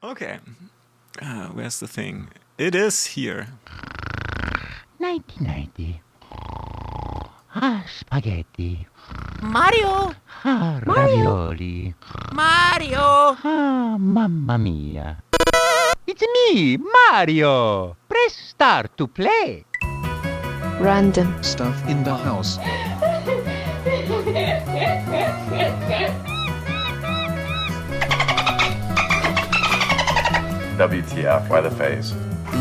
Okay. Where's the thing? It is here. 1990. Spaghetti. Mario! Ravioli. Mario! Mamma mia. It's me, Mario. Press start to play. Random. Stuff in the house. WTF, why the face?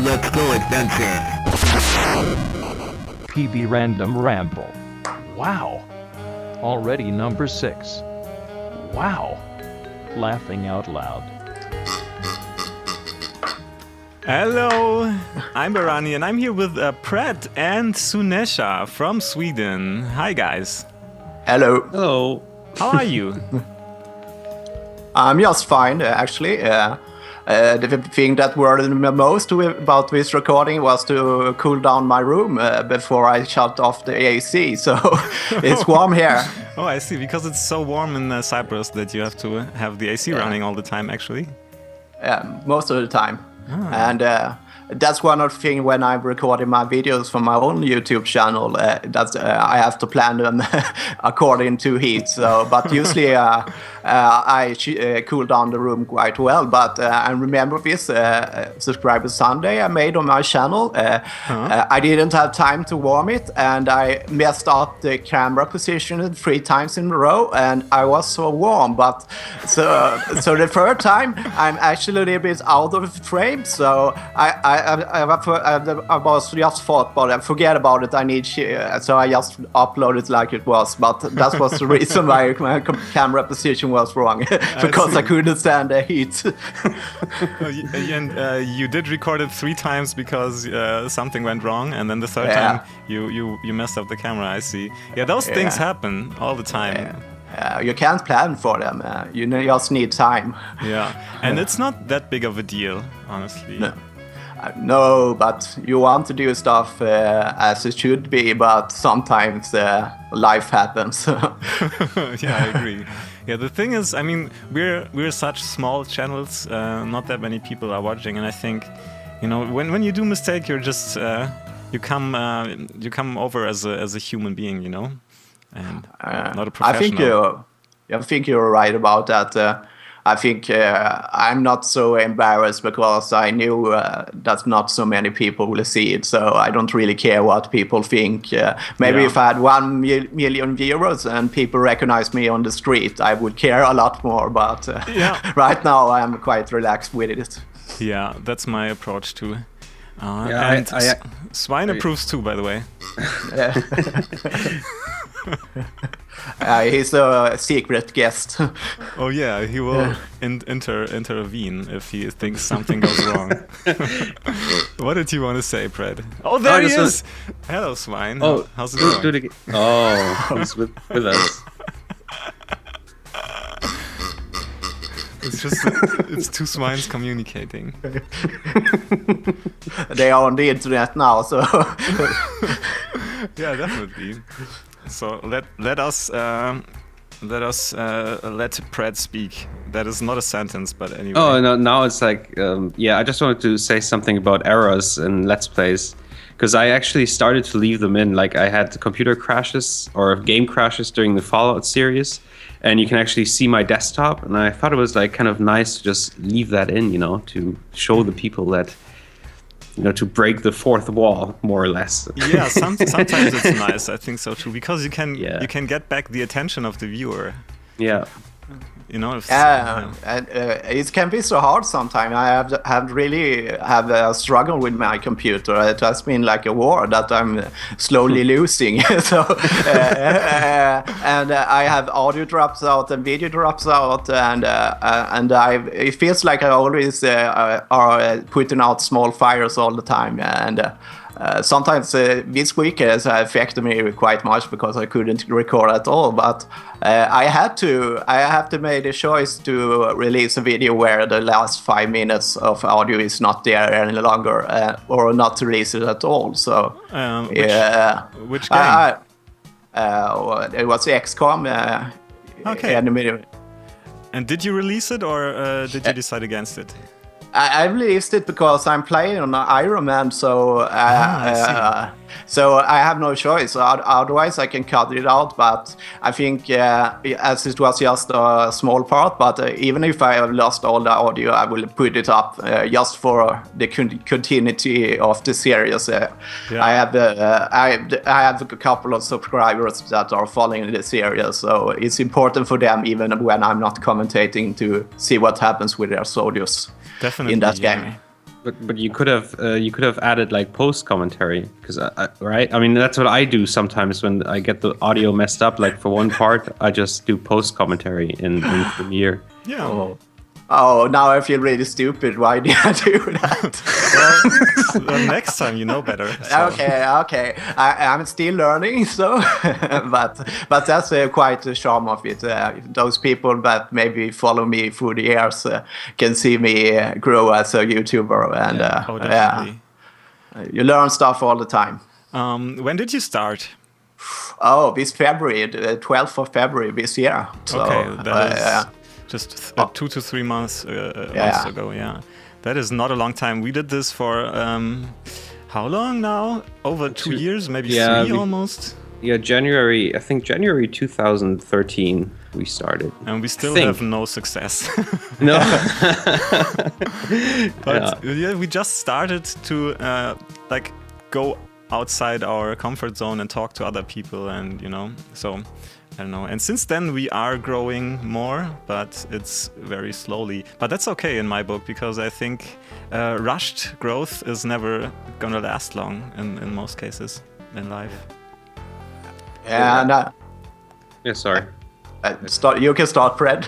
Let's go adventure. PB Random Ramble. Wow. Already number 6. Wow. Laughing out loud. Hello, I'm Barani and I'm here with Pret and Sunesha from Sweden. Hi guys. Hello. Hello. How are you? I'm just fine, actually. The thing that worried me most about this recording was to cool down my room before I shut off the AC, so it's warm here. Oh, I see, because it's so warm in Cyprus that you have to have the AC running all the time, actually. Yeah, most of the time. And that's one of the things when I'm recording my videos for my own YouTube channel, that I have to plan them according to heat. So, but usually I cool down the room quite well. But I remember this Subscriber Sunday I made on my channel. I didn't have time to warm it, and I messed up the camera position 3 times in a row, and I was so warm. But so the third time I'm actually a little bit out of frame. So I was just thought, but I forget about it. I need so I just uploaded it like it was. But that was the reason why my camera position was wrong, because I couldn't stand the heat. And you did record it 3 times because something went wrong, and then the third time you messed up the camera. I see. Yeah, those things happen all the time. You can't plan for them. You just need time. Yeah, and it's not that big of a deal, honestly. No, but you want to do stuff as it should be, but sometimes life happens. Yeah, I agree. Yeah, the thing is, I mean, we're such small channels, not that many people are watching, and I think, you know, when you do mistake, you're just you come over as a human being, you know, and not a professional. I think you're right about that. I think I'm not so embarrassed because I knew that not so many people will see it, so I don't really care what people think. Maybe if I had 1 million viewers and people recognize me on the street, I would care a lot more, but right now I'm quite relaxed with it. Yeah, that's my approach too. And Swine approves too, by the way. He's a secret guest. Oh yeah, he will intervene if he thinks something goes wrong. What did you want to say, Pred? Oh, there he is! Hello, Swine. Oh, how's it going? Do it again. Oh, he's with us. It's just it's 2 swines communicating. They are on the internet now, so yeah, definitely. So let us let Pred speak. That is not a sentence, but anyway. Oh no! Now it's like I just wanted to say something about errors in Let's Plays, because I actually started to leave them in. Like I had computer crashes or game crashes during the Fallout series, and you can actually see my desktop. And I thought it was like kind of nice to just leave that in, you know, to show the people that, you know, to break the fourth wall, more or less. Yeah, sometimes it's nice. I think so too, because you can get back the attention of the viewer. Yeah. You know. It can be so hard sometimes. I have really a struggle with my computer. It has been like a war that I'm slowly losing. So and I have audio drops out and video drops out, and it feels like I always are putting out small fires all the time, and sometimes this week has affected me quite much because I couldn't record at all. But I have to make a choice to release a video where the last 5 minutes of audio is not there any longer, or not to release it at all. So which game? It was XCOM. Okay. And did you release it, or did you decide against it? I released it because I'm playing on Iron Man, so I have no choice. Otherwise, I can cut it out. But I think as it was just a small part, but even if I have lost all the audio, I will put it up just for the continuity of the series. I have a couple of subscribers that are following the series, so it's important for them, even when I'm not commentating, to see what happens with their soldiers. Definitely, in that game. But you could have added like post commentary, because right? I mean, that's what I do sometimes when I get the audio messed up. Like for one part, I just do post commentary in Premiere. Yeah. Oh, now I feel really stupid. Why did I do that? Well, next time you know better. So. Okay. I'm still learning, so but that's quite the charm of it. Those people that maybe follow me through the years can see me grow as a YouTuber, and definitely. You learn stuff all the time. When did you start? Oh, this February, the 12th of February this year. So, okay, that is just 2 to 3 months ago. Yeah, that is not a long time. We did this for how long now? Over 2 years, maybe 3 almost. Yeah, January. I think January 2013 we started. And we still have no success. No. But we just started to like go outside our comfort zone and talk to other people, and so I don't know. And since then we are growing more, but it's very slowly. But that's okay in my book, because I think rushed growth is never gonna last long in most cases in life. Yeah, sorry. You can start, Fred.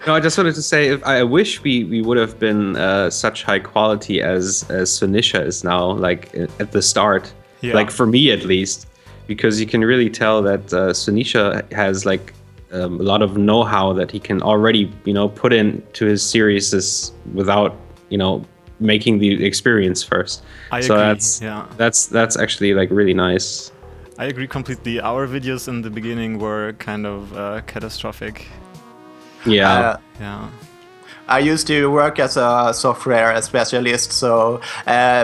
No, I just wanted to say, I wish we would have been such high quality as Sunesha is now, like at the start. Yeah. Like for me at least, because you can really tell that Sunesha has like a lot of know-how that he can already put into his series without making the experience first. I so agree. That's actually like really nice. I agree completely. Our videos in the beginning were kind of catastrophic. Yeah. I used to work as a software specialist, so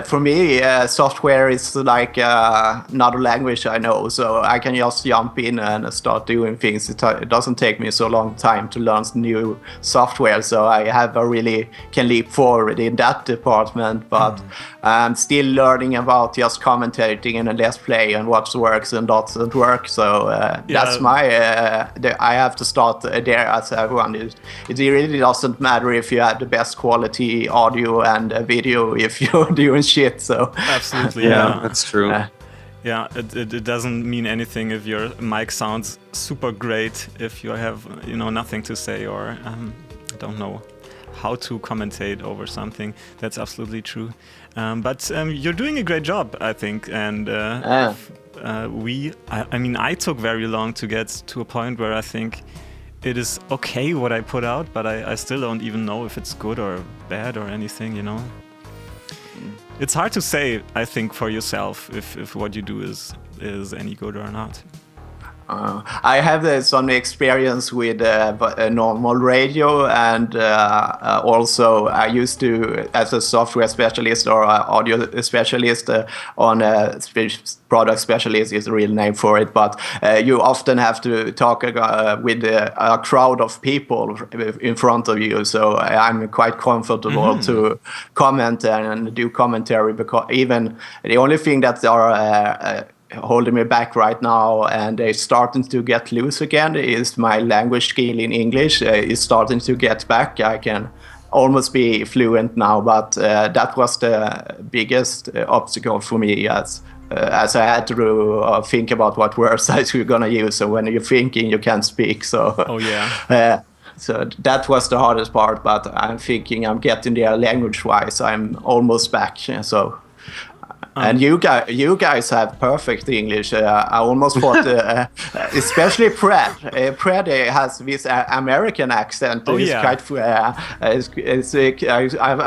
for me, software is like another language I know, so I can just jump in and start doing things. It doesn't take me so long time to learn new software, so I can leap forward in that department, but I'm still learning about just commentating in a Let's Play and what works and doesn't work, so that's I have to start there as everyone. It really doesn't matter if you have the best quality audio and video if you're doing shit. So absolutely, yeah, that's true. Yeah, it doesn't mean anything if your mic sounds super great if you have nothing to say, or I don't know how to commentate over something. That's absolutely true. But you're doing a great job, I think, and I took very long to get to a point where I think it is okay what I put out, but I still don't even know if it's good or bad or anything, It's hard to say, I think, for yourself if what you do is any good or not. I have some experience with normal radio, and also I used to, as a software specialist or audio specialist, product specialist is the real name for it, but you often have to talk with a crowd of people in front of you, so I'm quite comfortable to comment and do commentary, because even the only thing that are holding me back right now, and it's starting to get loose again, is my language skill in English is starting to get back. I can almost be fluent now, but that was the biggest obstacle for me, as I had to think about what words I was going to use, and when you're thinking you can't speak, so so that was the hardest part, but I'm thinking I'm getting there language-wise. I'm almost back, so. And you guys have perfect English. I almost thought, especially Fred. Fred has this American accent. I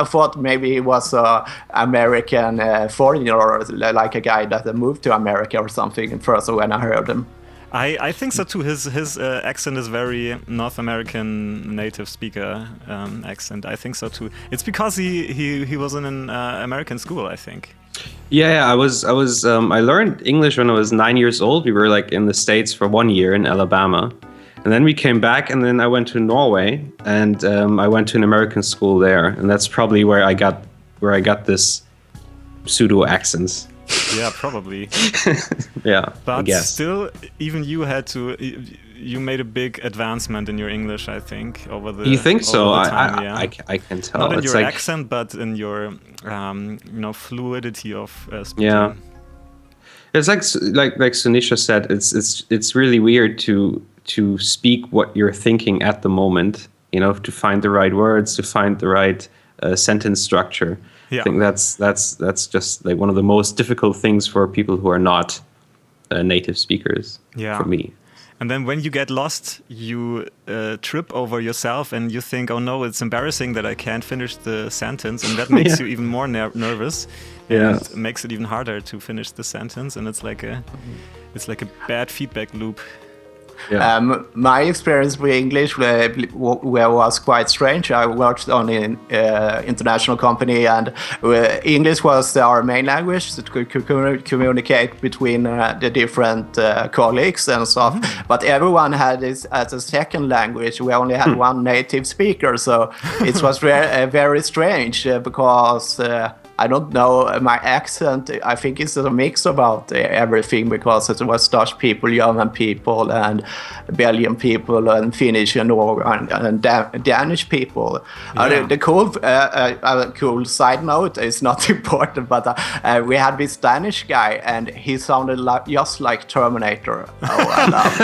thought maybe he was an American foreigner, or like a guy that moved to America or something. First, when I heard him. I think so too. His accent is very North American native speaker accent. I think so too. It's because he was in an American school, I think. Yeah, I learned English when I was 9 years old. We were like in the States for 1 year in Alabama. And then we came back, and then I went to Norway, and I went to an American school there, and that's probably where I got this pseudo accents. Yeah, probably. Yeah, but I guess. Still, even you had to. You made a big advancement in your English, I think, over the. You think so? Over the time, yeah. I can tell. Not in it's your like, accent, but in your, fluidity of speaking. Yeah. It's like Sunesha said. It's really weird to speak what you're thinking at the moment. To find the right words, to find the right sentence structure. Yeah. I think that's just like one of the most difficult things for people who are not native speakers. Yeah. For me. And then when you get lost, you trip over yourself and you think, oh no, it's embarrassing that I can't finish the sentence. And that makes you even more nervous. Yeah. And makes it even harder to finish the sentence. And it's like a bad feedback loop. Yeah. My experience with English was quite strange. I worked on an international company, and English was our main language to communicate between the different colleagues and stuff. But everyone had this as a second language. We only had one native speaker, so it was very strange because I don't know my accent. I think it's a mix about everything because it was Dutch people, German people, and Belgian people, and Finnish and Danish people. Yeah. The cool side note is not important, but we had this Danish guy, and he sounded just like Terminator. Oh, I love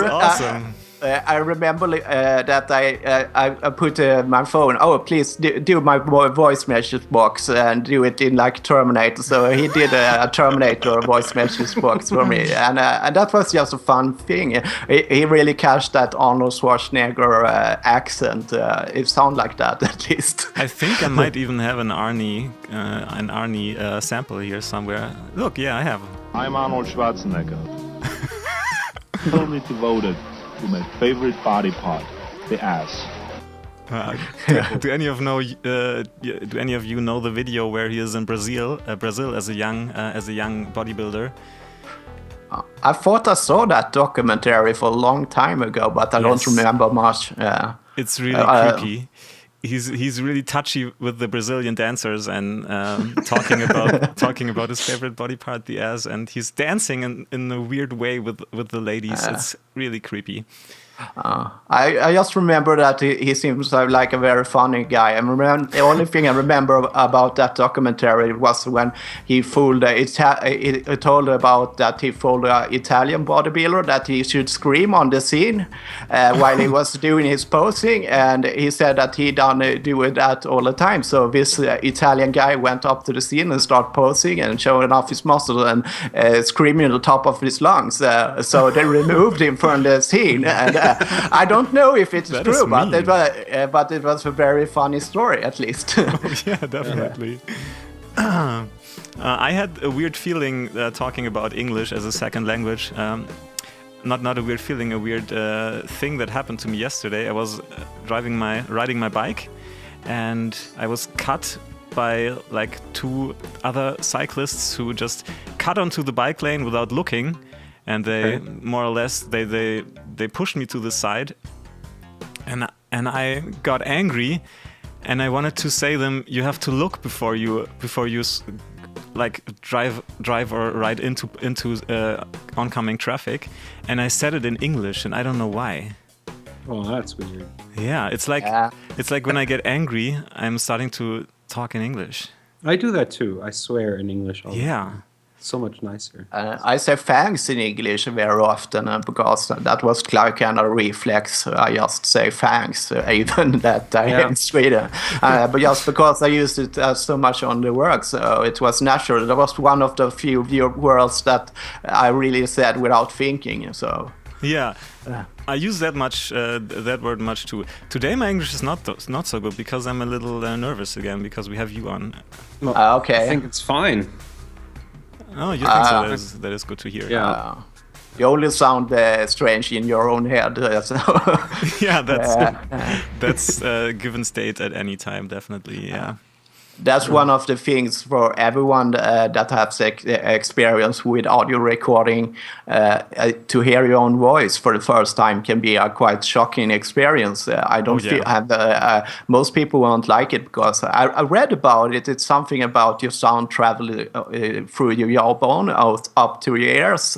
it. Awesome. I remember that I put my phone. Oh, please do my voice message box and do it in like Terminator. So he did a Terminator voice message box for me, and that was just a fun thing. He really catched that Arnold Schwarzenegger accent. It sounded like that at least. I think I might even have an Arnie sample here somewhere. Look, yeah, I have. I'm Arnold Schwarzenegger. Firmly devoted to my favorite body part, the ass. Do any of you know the video where he is in Brazil as a young bodybuilder? I thought I saw that documentary for a long time ago, but I don't remember much. It's really creepy. He's really touchy with the Brazilian dancers and talking about his favorite body part, the ass, and he's dancing in a weird way with the ladies. It's really creepy. I just remember that he seems like a very funny guy. The only thing I remember about that documentary was when he fooled. He told about that he fooled an Italian bodybuilder that he should scream on the scene while he was doing his posing, and he said that he do that all the time. So this Italian guy went up to the scene and started posing and showing off his muscle and screaming at the top of his lungs. So they removed him from the scene, and I don't know if it's true, but it was a very funny story, at least. Yeah, definitely. I had a weird feeling talking about English as a second language. Not a weird feeling, a weird thing that happened to me yesterday. I was riding my bike, and I was cut by like two other cyclists who just cut onto the bike lane without looking. And they more or less they pushed me to the side, and I got angry, and I wanted to say them, you have to look before you like drive or ride into oncoming traffic, and I said it in English, and I don't know why. Oh, that's weird. Yeah, it's like when I get angry, I'm starting to talk in English. I do that too. I swear in English all the time. So much nicer. I say thanks in English very often because that was like kind of reflex. I just say thanks, even that in Sweden. But just because I used it so much on the work, so it was natural. That was one of the few words that I really said without thinking. So yeah. I use that word much too. Today my English is not so good because I'm a little nervous again because we have you on. Okay. I think it's fine. Oh, you think so? That is good to hear. Yeah. You only sound strange in your own head. So. Yeah, that's given state at any time, definitely. Yeah. That's one of the things for everyone that has experience with audio recording. To hear your own voice for the first time can be a quite shocking experience. I don't feel most people won't like it because I read about it. It's something about your sound travel through your jawbone up to your ears,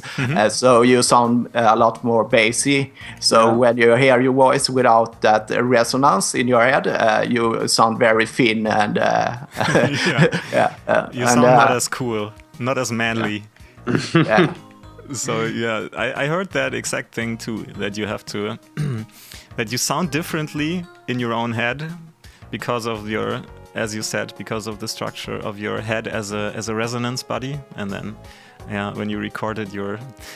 so you sound a lot more bassy. So when you hear your voice without that resonance in your head, you sound very thin and. You sound not as cool, not as manly. Yeah. So I heard that exact thing too. That you have to, that you sound differently in your own head because of your, as you said, because of the structure of your head as a resonance body, and then when you recorded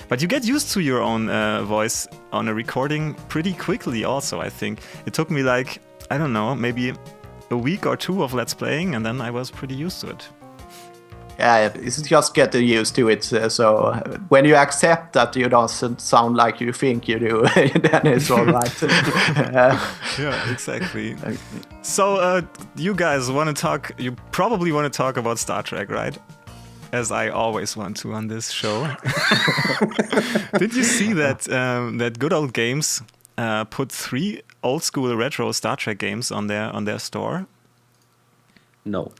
but you get used to your own voice on a recording pretty quickly. Also, I think it took me like I don't know, maybe a week or two of Let's Playing, and then I was pretty used to it. Yeah, it's just getting used to it. So when you accept that you don't sound like you think you do, then it's all right. Yeah, exactly. So you guys want to talk? You probably want to talk about Star Trek, right? As I always want to on this show. Did you see that that Good Old Games put 3 old school retro Star Trek games on their store? No.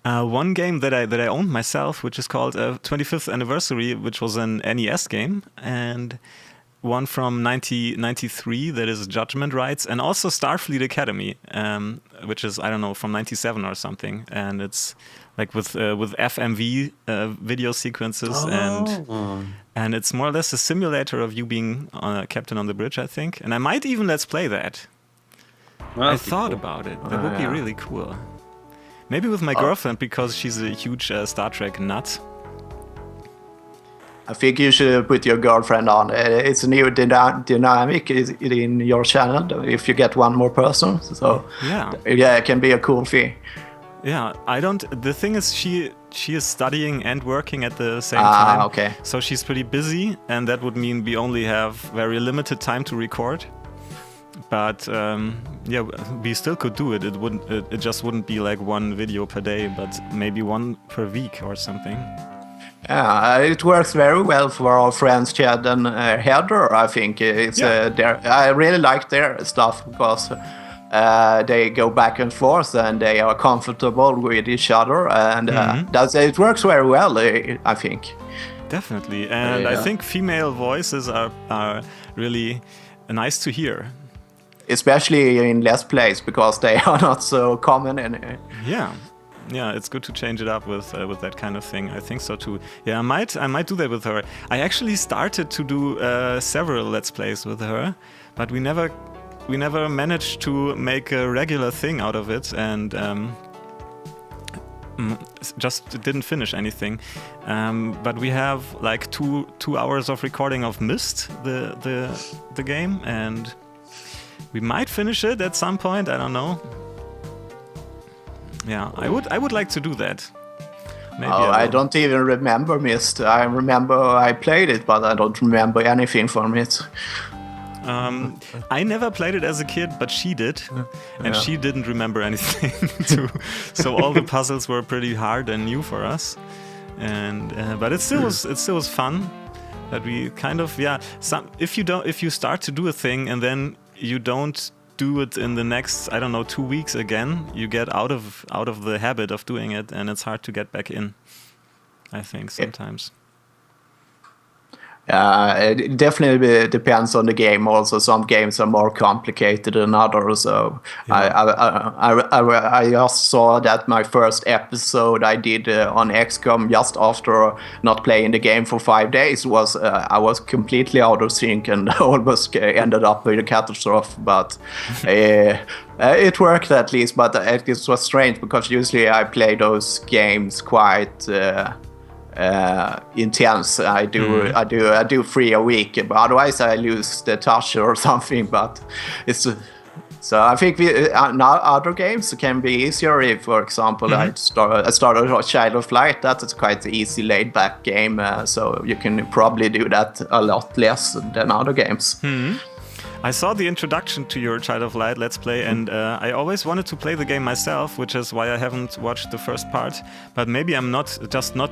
One game that I owned myself, which is called 25th Anniversary, which was an NES game, and one from 1993 that is Judgment Rights, and also Starfleet Academy, which is I don't know from 97 or something, and it's like with FMV video sequences and it's more or less a simulator of you being a captain on the bridge, I think, and I might even let's play that. Well, I thought about it. That would be really cool. Maybe with my girlfriend, because she's a huge Star Trek nut. I think you should put your girlfriend on. It's a new dynamic in your channel if you get one more person. So it can be a cool thing. Yeah, the thing is she is studying and working at the same time. Okay. So she's pretty busy, and that would mean we only have very limited time to record. But we still could do it. It just wouldn't be like one video per day, but maybe one per week or something. Yeah, it works very well for our friends Chad and Heather. I think it's I really like their stuff because they go back and forth and they are comfortable with each other, and it works very well. I think. Definitely, and I think female voices are really nice to hear. Especially in Let's Plays, because they are not so common. Yeah, it's good to change it up with that kind of thing. I think so too. Yeah, I might do that with her. I actually started to do several Let's Plays with her, but we never managed to make a regular thing out of it, and just didn't finish anything. But we have like two hours of recording of Myst, the game, and we might finish it at some point. I don't know. Yeah, I would like to do that. Maybe I don't even remember Myst. I remember I played it, but I don't remember anything from it. I never played it as a kid, but she did, and she didn't remember anything too. So all the puzzles were pretty hard and new for us, and but it still was fun. That we kind of if you start to do a thing and then you don't do it in the next 2 weeks again, you get out of the habit of doing it, and it's hard to get back in, I think, sometimes. It definitely depends on the game. Also, some games are more complicated than others. So I just saw that my first episode I did on XCOM just after not playing the game for 5 days was I was completely out of sync and almost ended up with a catastrophe. But it worked at least. But it was strange because usually I play those games quite. Intense. I do 3 a week, but otherwise I lose the touch or something. But it's So I think now other games can be easier. If, for example, I started Child of Light. That is quite an easy, laid-back game. So you can probably do that a lot less than other games. I saw the introduction to your Child of Light Let's Play, and I always wanted to play the game myself, which is why I haven't watched the first part. But maybe I'm not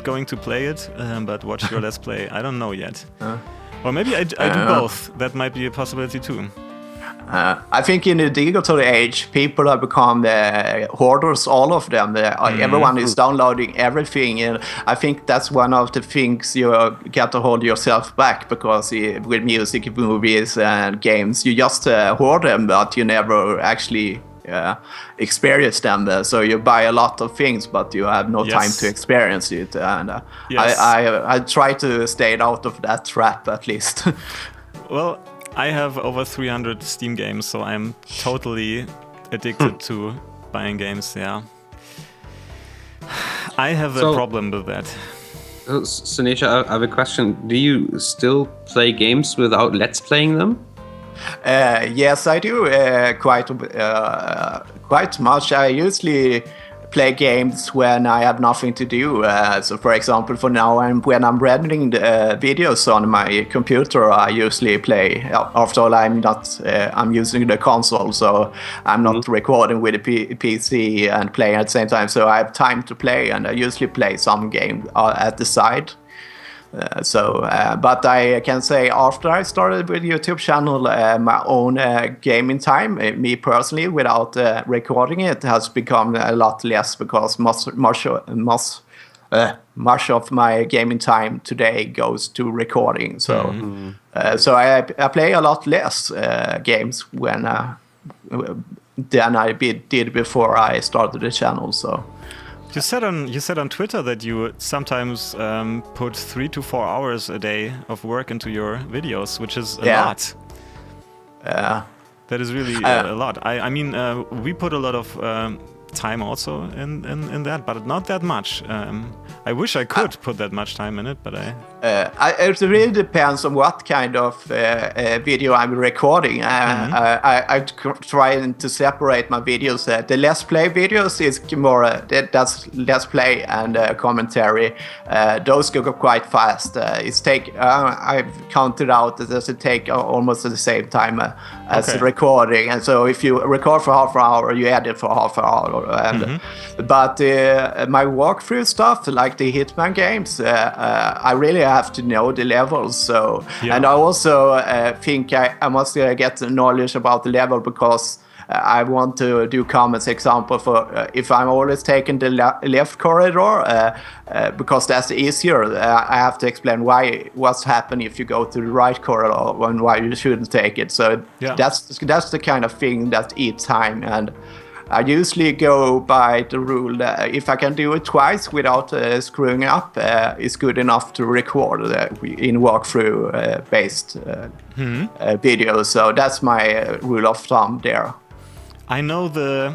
going to play it, but watch your Let's Play. I don't know yet. Or maybe I do both. That might be a possibility too. I think in the digital age, people have become hoarders, all of them. Everyone is downloading everything. And I think that's one of the things you get to hold yourself back, because with music, movies, and games, you just hoard them, but you never actually experience them. So you buy a lot of things, but you have no time to experience it. And I try to stay out of that trap, at least. Well, I have over 300 Steam games, so I'm totally addicted to buying games, yeah. I have a problem with that. Sunesha, I have a question. Do you still play games without Let's Playing them? Yes, I do quite much. I usually play games when I have nothing to do. So, for example, for now, when I'm rendering the videos on my computer, I usually play. After all, I'm using the console, so I'm not recording with a PC and playing at the same time. So I have time to play, and I usually play some game at the side. But I can say after I started with YouTube channel, my own gaming time, me personally, without recording it, has become a lot less, because much of my gaming time today goes to recording. So I play a lot less games than I did before I started the channel. So. You said on Twitter that you sometimes put 3 to 4 hours a day of work into your videos, which is a lot. That is really a lot. I mean, we put a lot of time also in that, but not that much. I wish I could put that much time in it, but it really depends on what kind of video I'm recording. I try to separate my videos. The Let's Play videos is more that's Let's Play and commentary. Those go quite fast. I've counted out that it take almost at the same time as recording. And so if you record for half an hour, you edit for half an hour. But my walkthrough stuff, like the Hitman games, I really have to know the levels. So, and I also think I must get the knowledge about the level, because I want to do comments. Example for if I'm always taking the left corridor, because that's easier. I have to explain what's happening if you go to the right corridor and why you shouldn't take it. So that's the kind of thing that eats time. And I usually go by the rule that if I can do it twice without screwing up, it's good enough to record in walkthrough based videos. So that's my rule of thumb there. I know the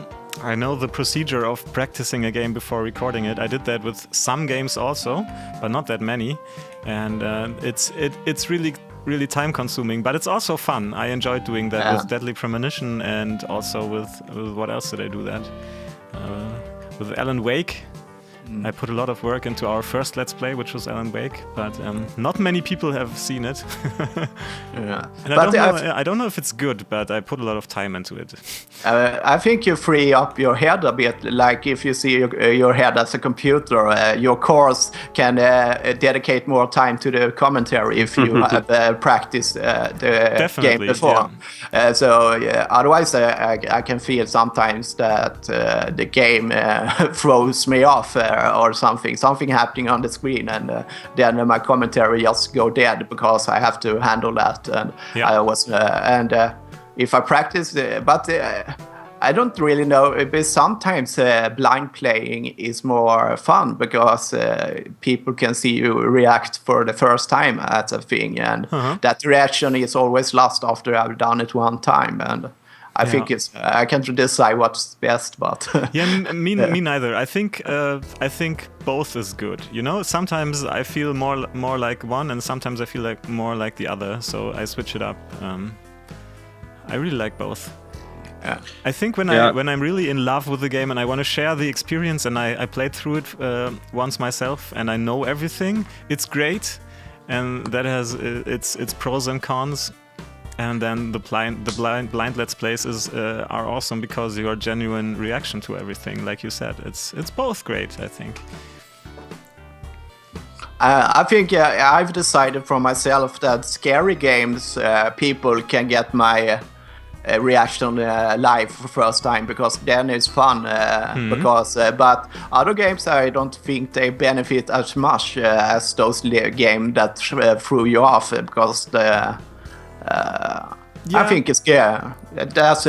procedure of practicing a game before recording it. I did that with some games also, but not that many. And it's really time consuming, but it's also fun. I enjoyed doing that with Deadly Premonition, and also with what else did I do that? With Alan Wake. I put a lot of work into our first Let's Play, which was Alan Wake, but not many people have seen it. And I don't know if it's good, but I put a lot of time into it. I think you free up your head a bit. Like if you see your head as a computer, your cores can dedicate more time to the commentary if you have practiced the game before. Otherwise, I can feel sometimes that the game throws me off. Or something happening on the screen, and then my commentary just go dead, because I have to handle that. And if I practice, but I don't really know. But sometimes blind playing is more fun, because people can see you react for the first time at a thing, and that reaction is always lost after I've done it one time. And I think I can't decide what's best, but me neither. I think both is good. You know, sometimes I feel more like one, and sometimes I feel like more like the other. So I switch it up. I really like both. I think when I'm really in love with the game and I want to share the experience, and I played through it once myself and I know everything, it's great, and that has its pros and cons. And then the blind let's plays are awesome because your genuine reaction to everything, like you said, it's both great, I think. I think I've decided for myself that scary games, people can get my reaction live for first time, because then it's fun. But other games, I don't think they benefit as much as those games that threw you off, because I think it's scary. That's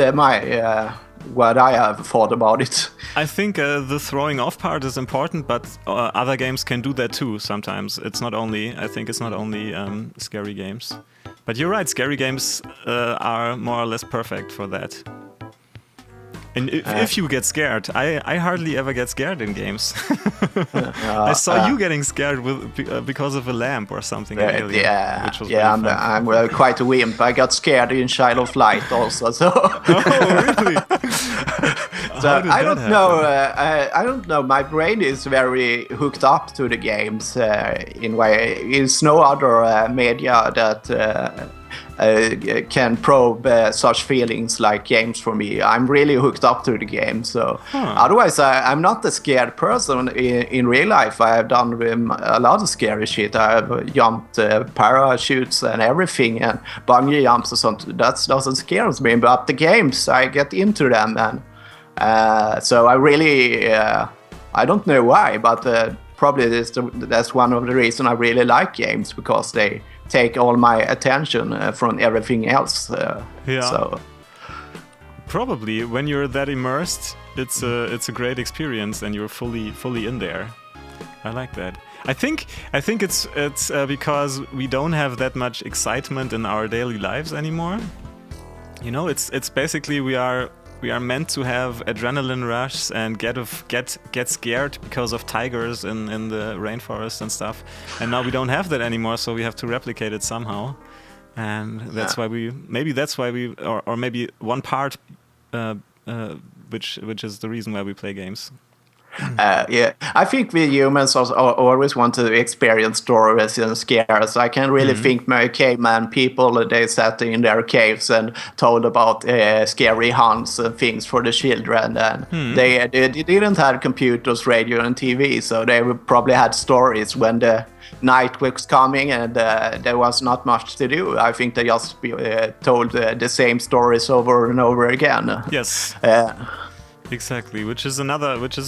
what I have thought about it. I think the throwing off part is important, but other games can do that too sometimes. I think it's not only scary games. But you're right, scary games are more or less perfect for that. And if you get scared, I hardly ever get scared in games. I saw you getting scared because of a lamp or something. Which was I'm quite a wimp. I got scared in Child of Light also. So. Oh, really? So I don't know. I don't know. My brain is very hooked up to the games in way. It's no other media that can probe such feelings like games for me. I'm really hooked up to the game. So otherwise, I'm not a scared person in real life. I have done a lot of scary shit. I have jumped parachutes and everything, and bungee jumps and something. That doesn't scare me. But the games, I get into them, and so I really, I don't know why, but probably that's one of the reasons I really like games, because they take all my attention from everything else. So probably when you're that immersed, it's a great experience, and you're fully in there. I like that. I think it's because we don't have that much excitement in our daily lives anymore. You know, it's basically we are meant to have adrenaline rush and get scared because of tigers in the rainforest and stuff. And now we don't have that anymore, so we have to replicate it somehow. And that's why or maybe one part, which is the reason why we play games. I think we humans always want to experience stories and scares. I can really think my caveman people, they sat in their caves and told about scary hunts and things for the children. And they didn't have computers, radio, and TV, so they probably had stories when the night was coming and there was not much to do. I think they just told the same stories over and over again. Yes. Exactly, which is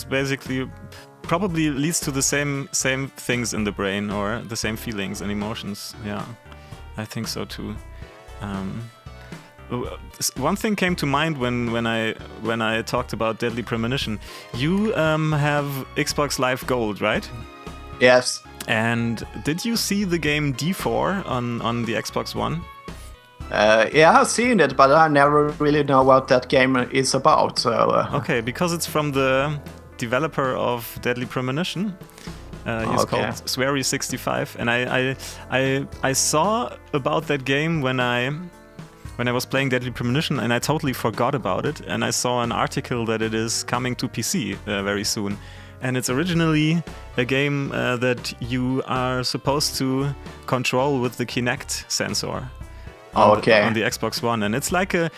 basically probably leads to the same things in the brain, or the same feelings and emotions. Yeah, I think so too. One thing came to mind when I talked about Deadly Premonition. You have Xbox Live Gold, right? Yes. And did you see the game D4 on the Xbox One? I've seen it, but I never really know what that game is about. So okay, because it's from the developer of Deadly Premonition. He's called Swery65, and I saw about that game when I was playing Deadly Premonition, and I totally forgot about it. And I saw an article that it is coming to PC very soon. And it's originally a game that you are supposed to control with the Kinect sensor. On the Xbox One, and it's like a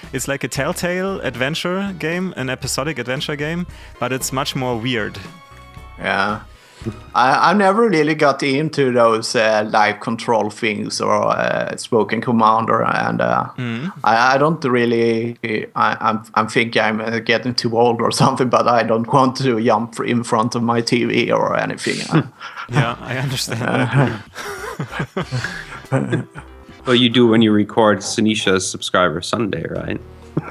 Telltale adventure game, an episodic adventure game, but it's much more weird. Yeah, I never really got into those live control things or spoken commander, and I don't really. I'm thinking I'm getting too old or something, but I don't want to jump in front of my TV or anything. Yeah, I understand that. Well, you do when you record Sunesha's Subscriber Sunday, right?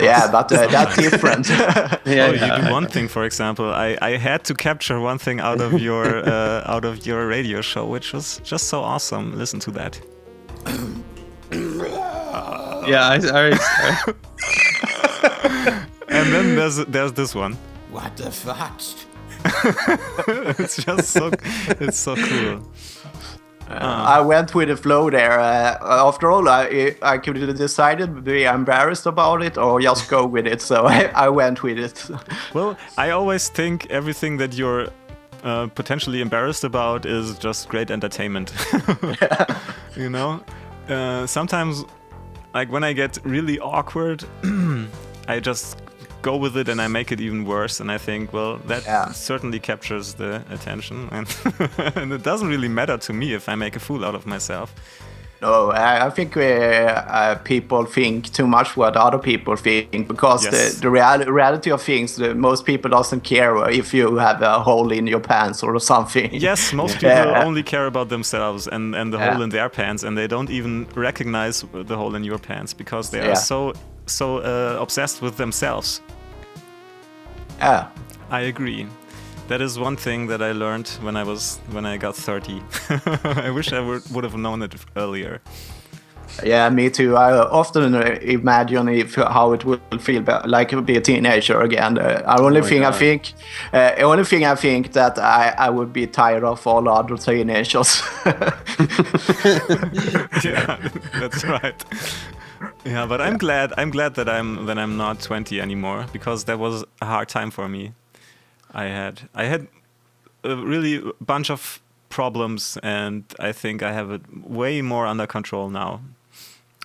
Yeah, but that's different. You do one thing, for example. I had to capture one thing out of your radio show, which was just so awesome. Listen to that. And then there's this one. What the fuck? It's just so cool. I went with the flow there. After all, I could have decided to be embarrassed about it or just go with it. So I went with it. Well, I always think everything that you're potentially embarrassed about is just great entertainment. You know? Sometimes, like when I get really awkward, I just go with it and I make it even worse. And I think, well, that certainly captures the attention. And, and it doesn't really matter to me if I make a fool out of myself. No, I think people think too much what other people think because the reality of things, most people doesn't care if you have a hole in your pants or something. Yes, most people only care about themselves and the hole in their pants, and they don't even recognize the hole in your pants because they are so obsessed with themselves. Yeah, I agree. That is one thing that I learned when I got 30. I wish I would have known it earlier. Yeah, me too. I often imagine how it would feel like to be a teenager again. The only thing I think that I would be tired of all other teenagers. Yeah, that's right. Yeah, but I'm glad that I'm not 20 anymore because that was a hard time for me. I had a really bunch of problems, and I think I have it way more under control now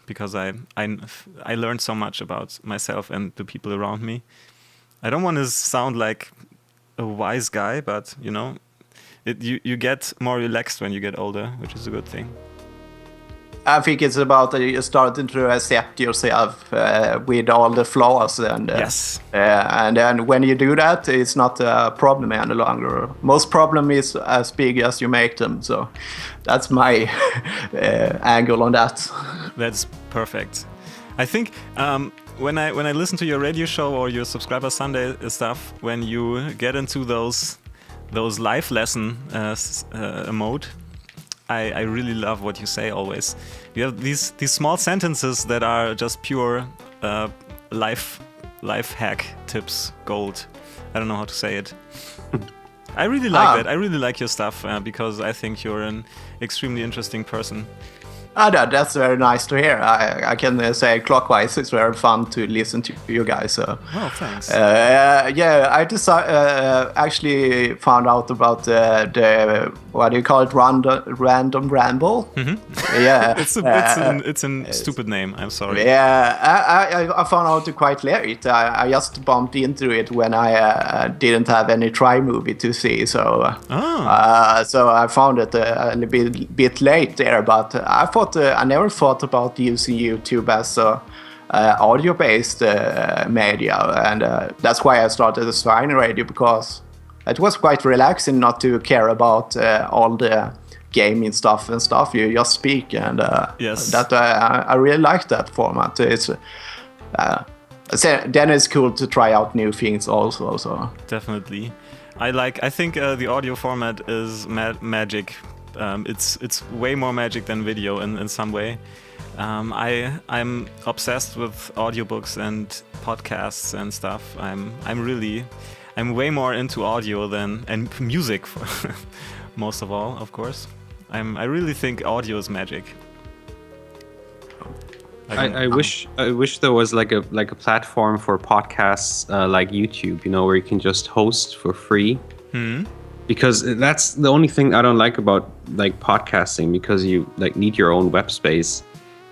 because I learned so much about myself and the people around me. I don't want to sound like a wise guy, but you know, you get more relaxed when you get older, which is a good thing. I think it's about starting to accept yourself with all the flaws, and and then when you do that, it's not a problem any longer. Most problem is as big as you make them. So that's my angle on that. That's perfect. I think when I listen to your radio show or your Subscriber Sunday stuff, when you get into those life lesson mode. I really love what you say always. You have these small sentences that are just pure life hack tips, gold. I don't know how to say it. I really like that. I really like your stuff because I think you're an extremely interesting person. That's very nice to hear. I can say clockwise. It's very fun to listen to you guys. So. Oh, thanks. I actually found out about the what do you call it? Random Ramble. Mm-hmm. Yeah, it's a stupid name. I'm sorry. Yeah, I found out quite late. I just bumped into it when I didn't have any try movie to see. So so I found it a little bit late there, but I never thought about using YouTube as audio-based media, and that's why I started the Swine Radio, because it was quite relaxing not to care about all the gaming stuff and stuff. You just speak, and that I really like that format. It's then it's cool to try out new things also. So definitely, I think the audio format is magic. It's way more magic than video in some way. I'm obsessed with audiobooks and podcasts and stuff. I'm way more into audio and music, most of all, of course. I really think audio is magic. I wish there was like a platform for podcasts like YouTube, you know, where you can just host for free. Hmm. Because that's the only thing I don't like about like podcasting, because you like need your own web space,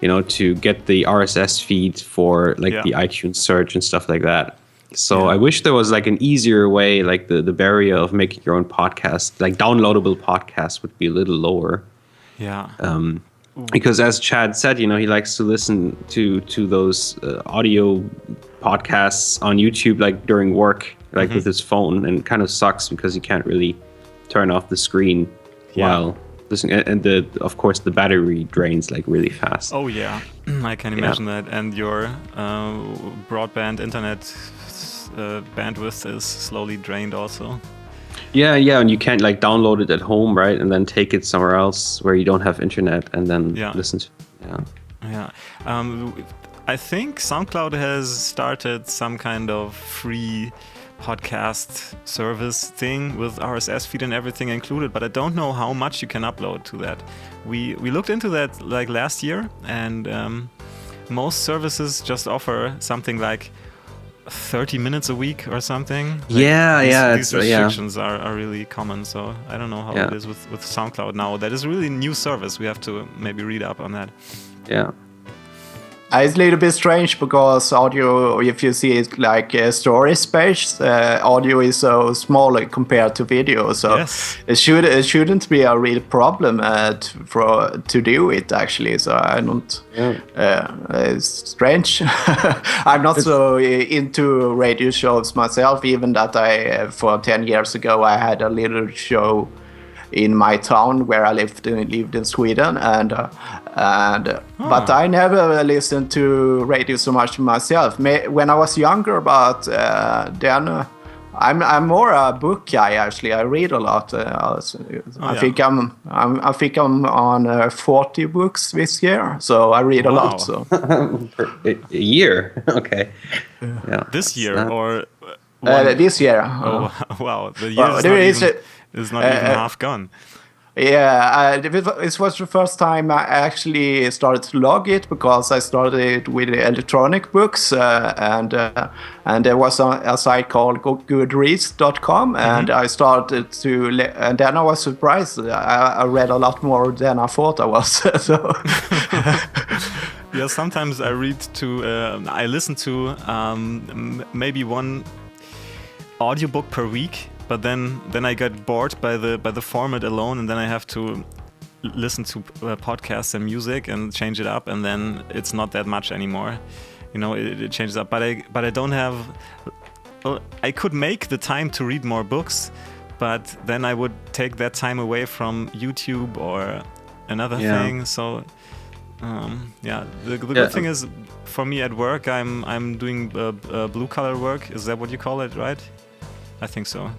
you know, to get the RSS feed for like the iTunes search and stuff like that. So I wish there was like an easier way, like the barrier of making your own podcast, like downloadable podcasts, would be a little lower. Yeah. Because as Chad said, you know, he likes to listen to those audio podcasts on YouTube, like during work, like with his phone, and it kind of sucks because you can't really turn off the screen while listening, and of course the battery drains like really fast. Oh yeah, I can imagine that. And your broadband internet bandwidth is slowly drained also. Yeah, and you can't like download it at home, right, and then take it somewhere else where you don't have internet and then listen to. I think SoundCloud has started some kind of free podcast service thing with RSS feed and everything included, but I don't know how much you can upload to that. We looked into that like last year, and most services just offer something like 30 minutes a week or something. Like these restrictions are really common, so I don't know how it is with SoundCloud now. That is a really new service. We have to maybe read up on that. Yeah. It's a little bit strange because audio, if you see it like storage space, audio is so small compared to video. So it shouldn't be a real problem to do it, actually. So I don't. It's strange. I'm not so into radio shows myself. Even that for 10 years ago, I had a little show in my town where I lived in Sweden, but I never listened to radio so much myself. When I was younger, but then I'm more a book guy, actually. I read a lot. I think I'm on 40 books this year, so I read a lot. So a year, okay. Yeah. This year or this year? Oh wow, the year is not even half gone. Yeah, it was the first time I actually started to log it, because I started with electronic books, and there was a site called Goodreads.com, and I started to, and then I was surprised. I read a lot more than I thought I was. So. Yeah, sometimes I listen to maybe one audiobook per week. But then I get bored by the format alone, and then I have to listen to podcasts and music and change it up, and then it's not that much anymore. You know, it changes up. But I don't have. Well, I could make the time to read more books, but then I would take that time away from YouTube or another thing. So. The good thing is, for me at work, I'm doing blue collar work. Is that what you call it, right? I think so.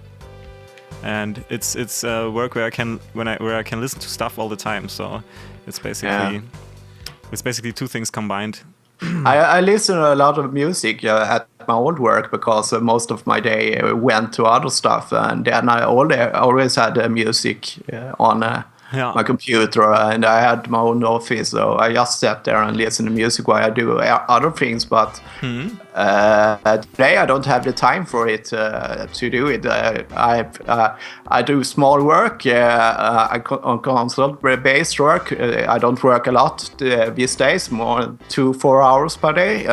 And it's work where I can listen to stuff all the time. So it's basically two things combined. I listen to a lot of music at my old work, because most of my day went to other stuff, and then I always had music on my computer, and I had my own office, so I just sat there and listen to music while I do other things. But today I don't have the time for it to do it. I do small work, on consult-based work. I don't work a lot these days, more 2-4 hours per day.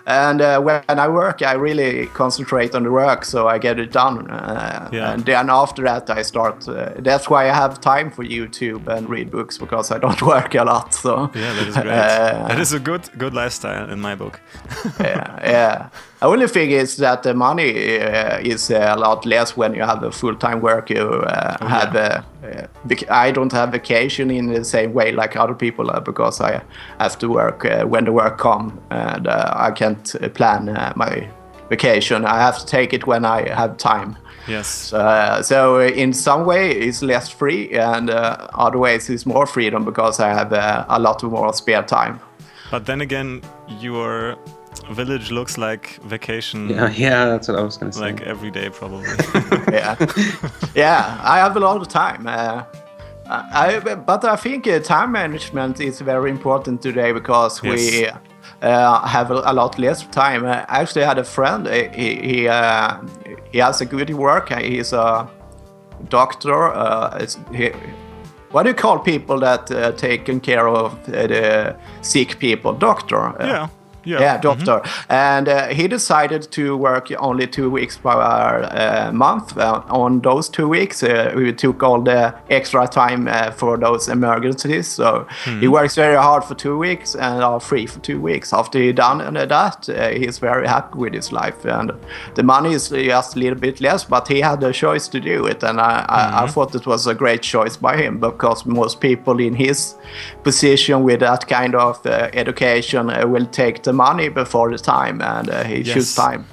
And when I work, I really concentrate on the work, so I get it done. And then after that, I start. That's why I have time for YouTube and read books, because I don't work a lot. So yeah, that is great. That is a good lifestyle in my book. yeah. The only thing is that the money is a lot less when you have a full-time work. You have. I don't have vacation in the same way like other people, because I have to work when the work comes, and I can't plan my vacation. I have to take it when I have time. Yes. So in some way it's less free, and other ways it's more freedom, because I have a lot more spare time. But then again, your village looks like vacation. Yeah, that's what I was going to say. Like every day, probably. Yeah, I have a lot of time. But I think time management is very important today, because we have a lot less time. I actually had a friend. He has a good work. He's a doctor. What do you call people that taking care of the sick people? Doctor. Yeah, doctor. And he decided to work only 2 weeks per month. On those 2 weeks, we took all the extra time for those emergencies. So he works very hard for 2 weeks and are free for 2 weeks. After he done that, he's very happy with his life. And the money is just a little bit less, but he had a choice to do it. And I thought it was a great choice by him, because most people in his position with that kind of education will take the money before the time, and he choose time.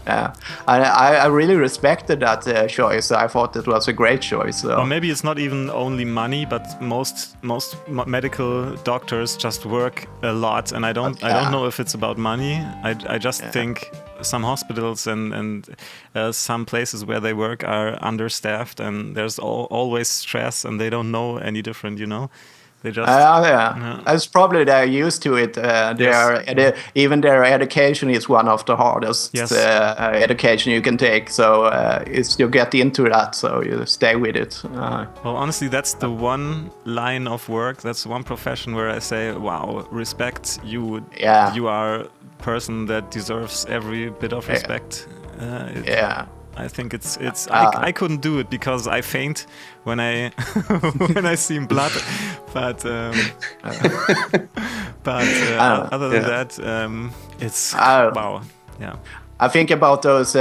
I really respected that choice. I thought it was a great choice. So. Or maybe it's not even only money, but most medical doctors just work a lot, and I don't know if it's about money. I just think some hospitals and some places where they work are understaffed, and there's always stress, and they don't know any different, you know. They just It's probably they're used to it. Even their education is one of the hardest education you can take. So you get into that, so you stay with it. Well, honestly, that's the one line of work. That's one profession where I say, wow, respect you. You are a person that deserves every bit of respect. I think it's I couldn't do it because I faint when I when I see blood, but other than that, it's wow, yeah. I think about those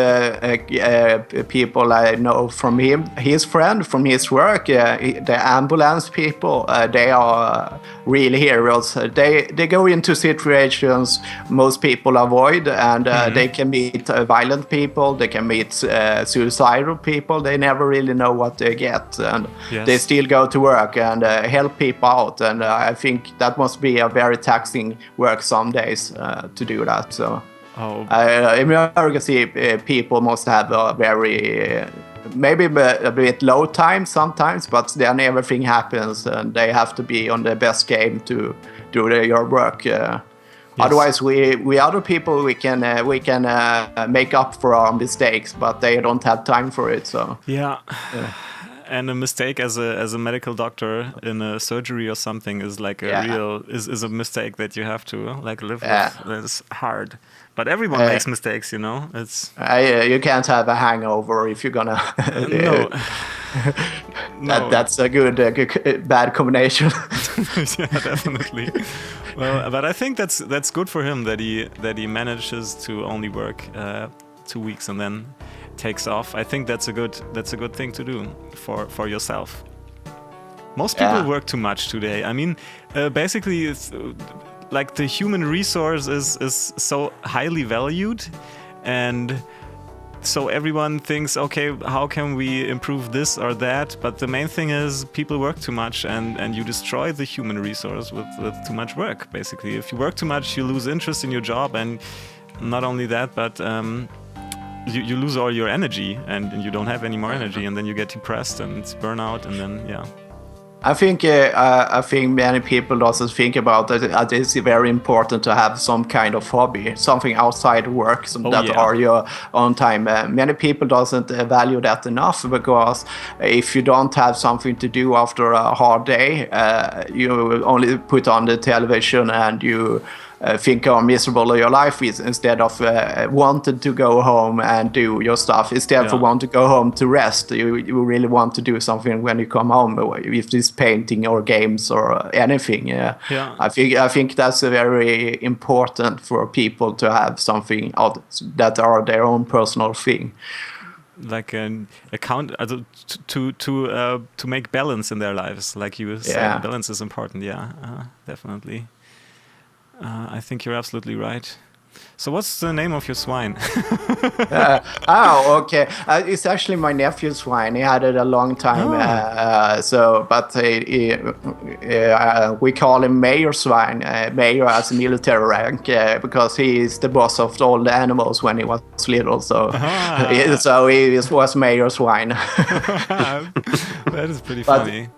people I know from his friend, from his work, the ambulance people. They are real heroes. They go into situations most people avoid, and they can meet violent people. They can meet suicidal people. They never really know what they get, and they still go to work and help people out. And I think that must be a very taxing work some days to do that. So. Emergency people must have a very maybe a bit low time sometimes, but then everything happens and they have to be on the best game to do your work. Otherwise, we other people we can make up for our mistakes, but they don't have time for it. So And a mistake as a medical doctor in a surgery or something is like is a mistake that you have to like live with. It's hard, but everyone makes mistakes, you know. It's you can't have a hangover if you're gonna. That's a good bad combination. Yeah, definitely. Well, but I think that's good for him that he manages to only work 2 weeks and then takes off. I think that's a good thing to do for yourself. Most people work too much today. I mean, basically, it's like the human resource is so highly valued, and so everyone thinks, okay, how can we improve this or that? But the main thing is people work too much, and you destroy the human resource with too much work. Basically, if you work too much, you lose interest in your job, and not only that, but you lose all your energy, and you don't have any more energy, and then you get depressed and it's burnout, and then I think many people also think about that it's very important to have some kind of hobby, something outside work, are your own time. Many people doesn't value that enough, because if you don't have something to do after a hard day, you only put on the television and you think how miserable your life is, instead of wanted to go home and do your stuff. Instead of want to go home to rest, you really want to do something when you come home, if it's painting or games or anything. I think that's very important for people to have something out that are their own personal thing. Like an account to make balance in their lives, like you said. Balance is important. Definitely. I think you're absolutely right. So what's the name of your swine? Okay. It's actually my nephew's swine. He had it a long time. We call him Mayor Swine. Mayor as a military rank, because he is the boss of all the animals when he was little. So, so he was Mayor Swine. That is pretty funny.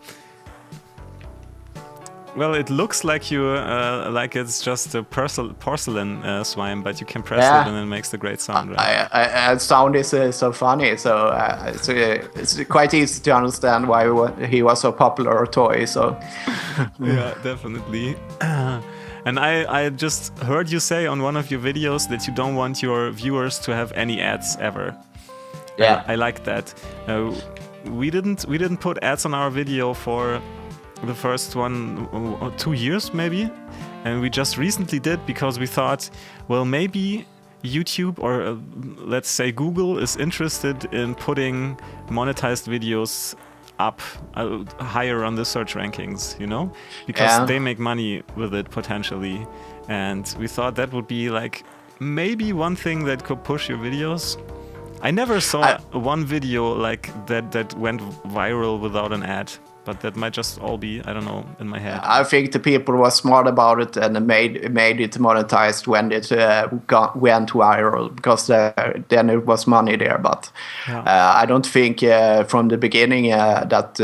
Well, it looks like like it's just a porcelain swine, but you can press it and it makes the great sound. Right? Sound is so funny, so it's quite easy to understand why he was so popular a toy. So yeah, definitely. And I just heard you say on one of your videos that you don't want your viewers to have any ads ever. Yeah, I like that. We didn't put ads on our video for the first 2 years maybe, and we just recently did, because we thought, well, maybe YouTube or let's say Google is interested in putting monetized videos up higher on the search rankings, you know, because they make money with it potentially. And we thought that would be like maybe one thing that could push your videos. I never saw one video like that went viral without an ad. But that might just all be, I don't know, in my head. I think the people were smart about it and made it monetized when it went viral, because then it was money there. But I don't think from the beginning that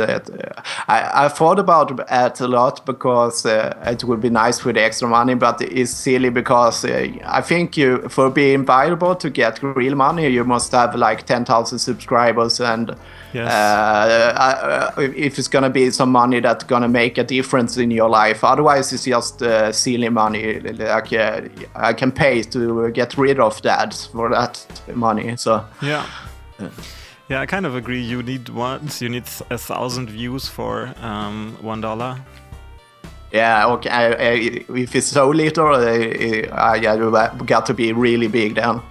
I thought about it a lot, because it would be nice with extra money, but it's silly because I think for being viable to get real money, you must have like 10,000 subscribers, and if it's gonna be some money that's gonna make a difference in your life. Otherwise, it's just silly money. Like I can pay to get rid of that for that money. So yeah, I kind of agree. You need 1,000 views for $1. Yeah, okay. If it's so little, you got to be really big then.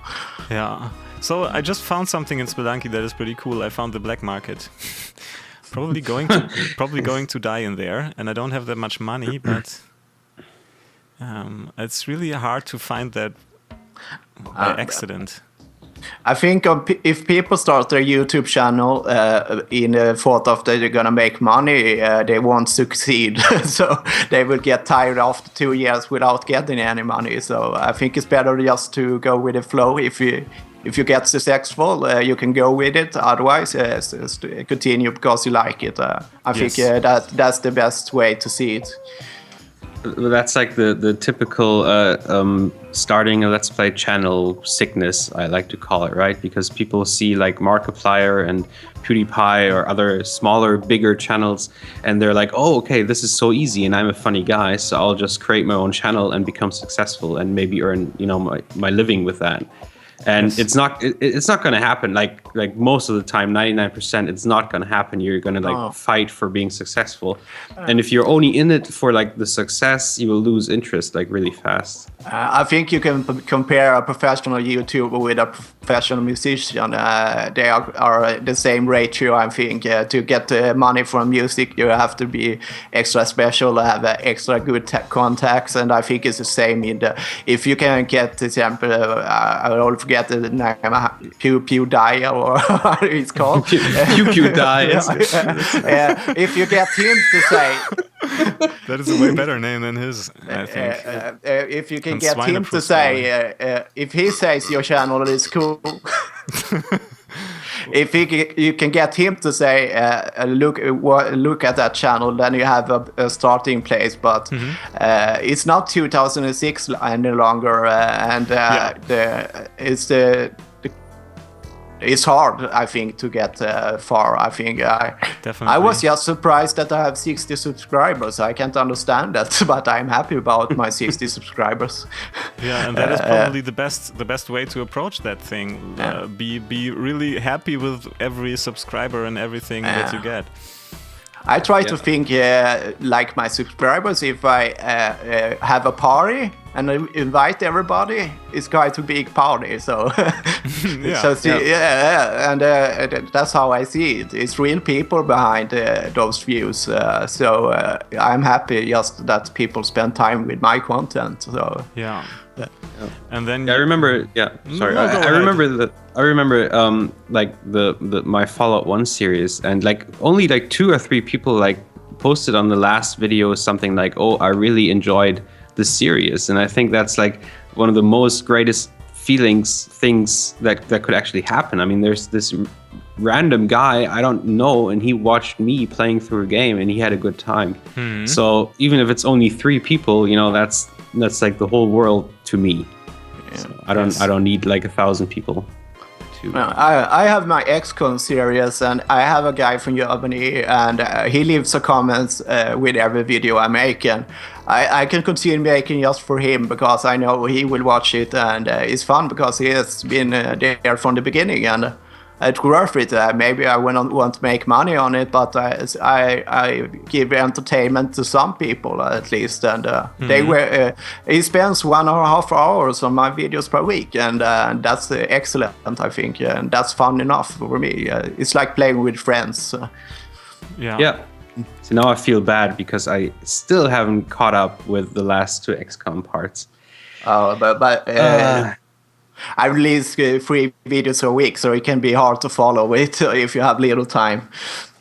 Yeah. So I just found something in Spelunky that is pretty cool. I found the black market. probably going to die in there, and I don't have that much money, but it's really hard to find that by accident. I think if people start their YouTube channel in the thought of that they're gonna make money, they won't succeed. So they will get tired after 2 years without getting any money. So I think it's better just to go with the flow. If you get successful, you can go with it. Otherwise, continue because you like it. I think that's the best way to see it. That's like the typical starting a Let's Play channel sickness, I like to call it, right? Because people see like Markiplier and PewDiePie or other smaller, bigger channels, and they're like, oh, okay, this is so easy, and I'm a funny guy, so I'll just create my own channel and become successful and maybe earn, my living with that. And it's not going to happen. Like most of the time, 99%, it's not going to happen. You're going to fight for being successful. And if you're only in it for like the success, you will lose interest like really fast. I think you can compare a professional YouTuber with a professional musician. They are the same ratio, I think. To get money from music, you have to be extra special, have extra good contacts, and I think it's the same if you can get, for example, I don't forget the name, PewDiePie or what it's called. PewDiePie. If you get him to say. That is a way better name than his, I think. If you can get him to say, if he says your channel is cool, if you can get him to say, look at that channel, then you have a starting place. But it's not 2006 any longer, and it's hard, I think, to get far. I think I was just surprised that I have 60 subscribers. I can't understand that, but I'm happy about my 60 subscribers. Yeah, and that is probably the best way to approach that thing. Be really happy with every subscriber and everything that you get. I try to think like my subscribers. If I have a party and I invite everybody, it's quite a big party. So, and that's how I see it. It's real people behind those views. So I'm happy just that people spend time with my content. So and then I remember. Sorry, I remember like my Fallout 1 series, and like only like 2 or 3 people like posted on the last video something like, oh, I really enjoyed the series. And I think that's like one of the most greatest things that could actually happen. I mean, there's this random guy I don't know, and he watched me playing through a game and he had a good time. So even if it's only 3 people, that's like the whole world to me. So I don't need like 1,000 people. I have my XCon series, and I have a guy from Germany, and he leaves a comments with every video I make, and I can continue making just for him because I know he will watch it, and it's fun because he has been there from the beginning, and it's worth it. Maybe I won't want to make money on it, but I give entertainment to some people at least. And he spends 1.5 hours on my videos per week, and that's excellent, I think. And that's fun enough for me. It's like playing with friends. Yeah. Yeah. So now I feel bad because I still haven't caught up with the last 2 XCOM parts. Oh, but I release 3 videos a week, so it can be hard to follow it if you have little time.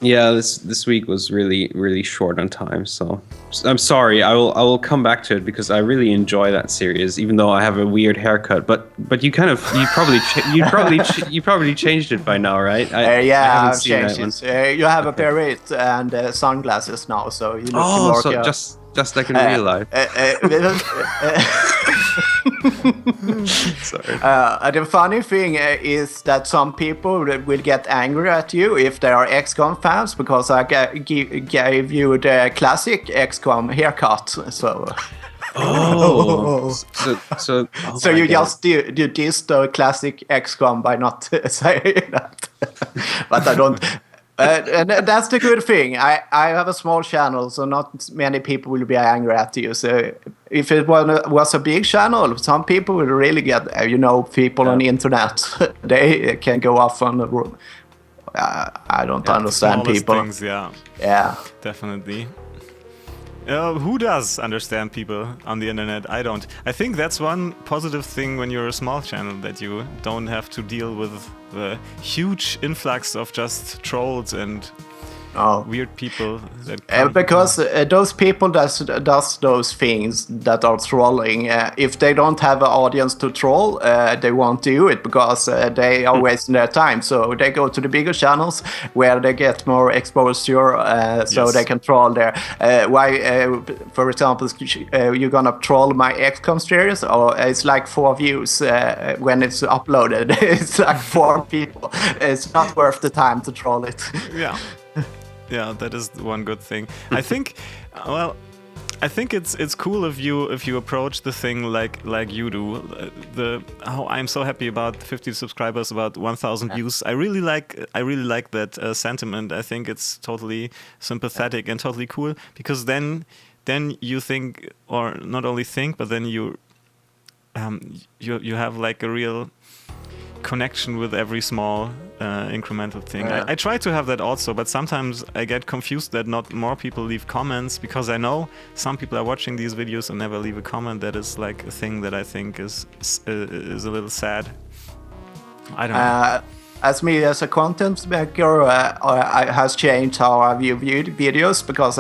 Yeah, this week was really short on time, so I'm sorry. I will come back to it because I really enjoy that series, even though I have a weird haircut. But you probably changed it by now, right? Yeah, I've changed it. You have a parrot and sunglasses now, so you look more. So just like in real life. Sorry. The funny thing is that some people will get angry at you if they are XCOM fans because I gave you the classic XCOM haircut. So. So you just dissed the classic XCOM by not saying that. But I don't. And that's the good thing. I have a small channel, so not many people will be angry at you. So if it was a big channel, some people will really get, people on the internet. They can go off on the room. I don't understand people. Things, yeah, definitely. Who does understand people on the internet? I don't. I think that's one positive thing when you're a small channel, that you don't have to deal with the huge influx of just trolls and weird people. Because those people that does those things that are trolling, if they don't have an audience to troll, they won't do it because they are wasting their time. So they go to the bigger channels where they get more exposure, so they can troll there. For example, you're gonna troll my XCOM series, or it's like 4 views when it's uploaded. It's like 4 people. It's not worth the time to troll it. Yeah. Yeah, that is one good thing. I think it's cool if you approach the thing like you do. I'm so happy about 50 subscribers, about 1,000 views. I really like that sentiment. I think it's totally sympathetic and totally cool, because then you think, or not only think, but then you have like a real connection with every small incremental thing. I try to have that also, but sometimes I get confused that not more people leave comments, because I know some people are watching these videos and never leave a comment. That is like a thing that I think is a little sad. I don't know. As me as a content maker, has changed how I view videos, because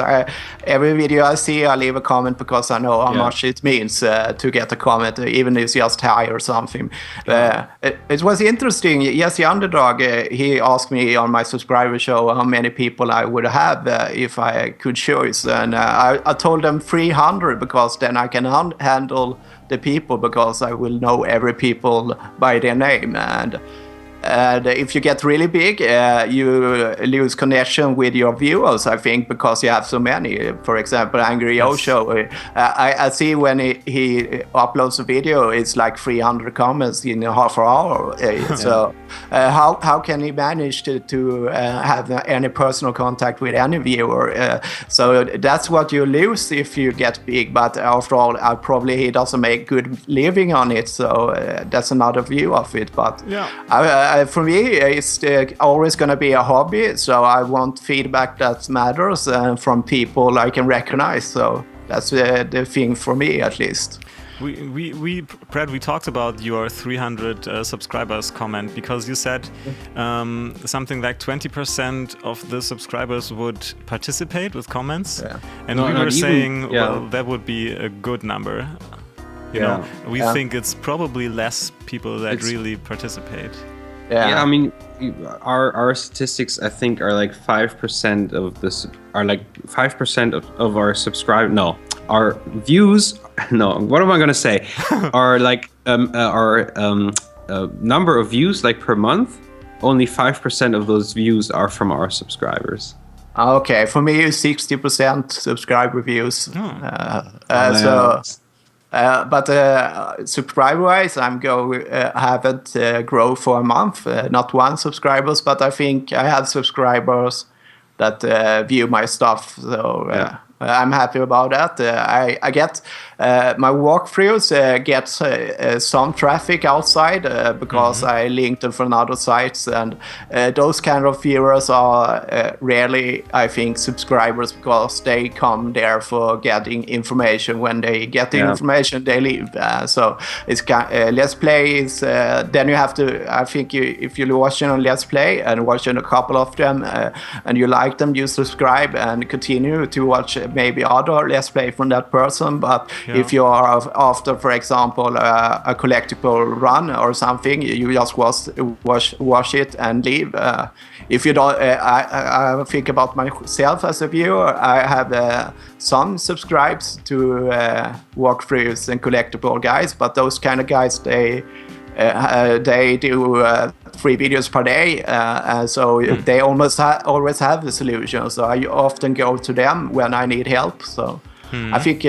every video I see, I leave a comment because I know how much it means to get a comment, even if it's just hi or something. It was interesting. Jesse Underdog, he asked me on my subscriber show how many people I would have if I could choose, and I told them 300, because then I can handle the people, because I will know every people by their name. And if you get really big, you lose connection with your viewers, I think, because you have so many. For example, Angry Osho, I see when he uploads a video, it's like 300 comments in a half an hour. So how can he manage to have any personal contact with any viewer? So that's what you lose if you get big. But after all, probably he doesn't make good living on it. So that's another view of it. But for me, it's always going to be a hobby, so I want feedback that matters from people I can recognize. So that's the thing for me, at least. Brad, we talked about your 300 subscribers comment, because you said something like 20% of the subscribers would participate with comments, and we were saying, well, that would be a good number. You know, we think it's probably less people that really participate. Yeah, I mean, our statistics, I think, are like 5% of this. Are like 5% of our subscribe. No, our views. No, what am I gonna say? Are like our number of views, like per month. Only 5% of those views are from our subscribers. Okay, for me, 60% subscriber views. But subscriber-wise, haven't grown for a month. Not 1 subscribers, but I think I have subscribers that view my stuff. So I'm happy about that. I get my walkthroughs get some traffic outside because I link them from other sites, and those kind of viewers are rarely, I think, subscribers, because they come there for getting information. When they get the information, they leave. So it's Let's Play is then you have to. I think if you're watching on Let's Play and watching a couple of them and you like them, you subscribe and continue to watch maybe other Let's Play from that person. But if you are after, for example, a collectible run or something, you just watch it and leave. If you don't, I think about myself as a viewer. I have some subscribes to walkthroughs and collectible guys, but those kind of guys, they do 3 videos per day, so they almost always have the solution. So I often go to them when I need help. So I think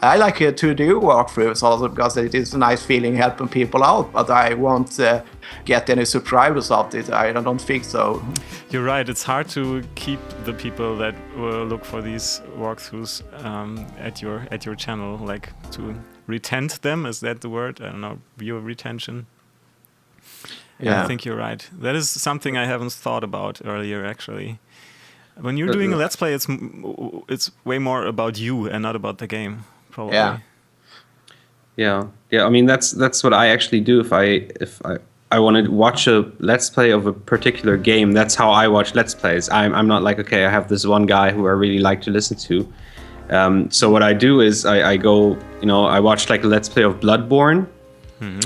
I like to do walkthroughs also because it is a nice feeling helping people out, but I won't get any subscribers of it. I don't think so. You're right. It's hard to keep the people that will look for these walkthroughs at your channel, like to retent them. Is that the word? I don't know. Viewer retention. Yeah, I think you're right. That is something I haven't thought about earlier, actually. When you're doing a Let's Play, it's way more about you and not about the game, probably. Yeah. I mean, that's what I actually do. If I want to watch a Let's Play of a particular game, that's how I watch Let's Plays. I'm not like, okay, I have this one guy who I really like to listen to. So what I do is I go, I watched like a Let's Play of Bloodborne.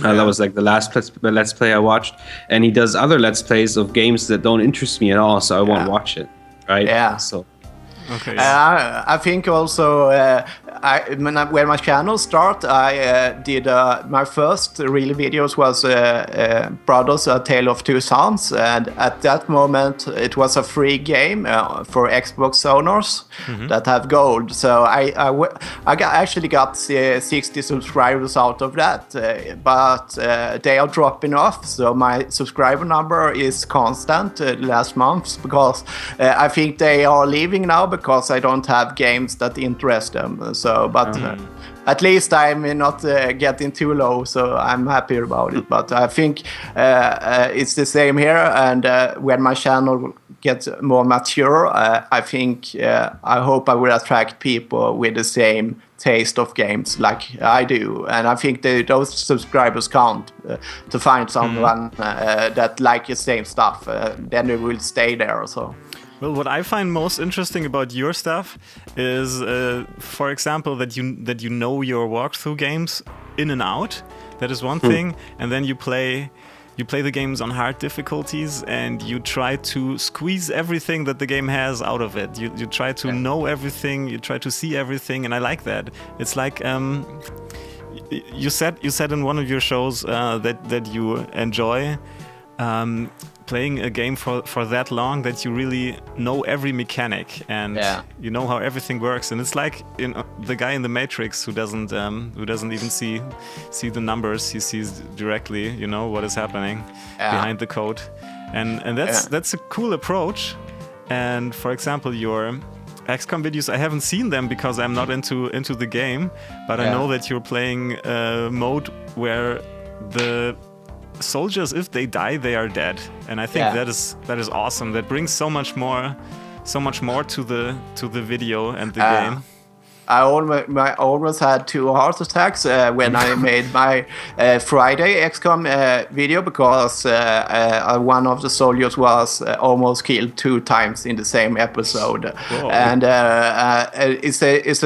That was like the last Let's Play I watched. And he does other Let's Plays of games that don't interest me at all, so I won't watch it. Right? Yeah. So. Okay. I think also when my channel started, I did my first real videos was Brothers: A Tale of Two Sons, and at that moment it was a free game for Xbox owners that have gold. So I actually got 60 subscribers out of that, but they are dropping off. So my subscriber number is constant last month because I think they are leaving now because I don't have games that interest them. So, but at least I'm not getting too low, so I'm happy about it. But I think it's the same here, and when my channel gets more mature, I think I hope I will attract people with the same taste of games like I do, and I think those subscribers count to find someone that like the same stuff. Then they will stay there. So. Well, what I find most interesting about your stuff is, for example, that you know your walkthrough games in and out. That is one thing, and then you play the games on hard difficulties, and you try to squeeze everything that the game has out of it. You try to know everything, you try to see everything, and I like that. It's like you said in one of your shows that you enjoy playing a game for that long, that you really know every mechanic and you know how everything works. And it's like the guy in the Matrix who doesn't even see the numbers. He sees directly, what is happening behind the code, and that's a cool approach. And for example, your XCOM videos, I haven't seen them because I'm not into the game, but I know that you're playing a mode where the soldiers, if they die, they are dead, and I think that is awesome. That brings so much more to the video and the game. I almost had 2 heart attacks when I made my Friday XCOM video because one of the soldiers was almost killed 2 times in the same episode. Whoa. And it's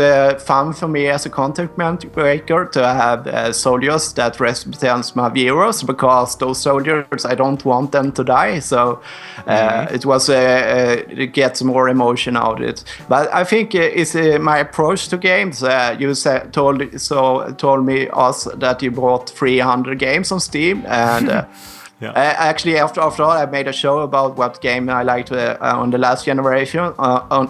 fun for me as a content creator to have soldiers that represents my viewers, because those soldiers, I don't want them to die. So it gets more emotion out of it. But I think it's my approach to games. You told me that you bought 300 games on Steam, and actually after all, I made a show about what game I liked on the last generation.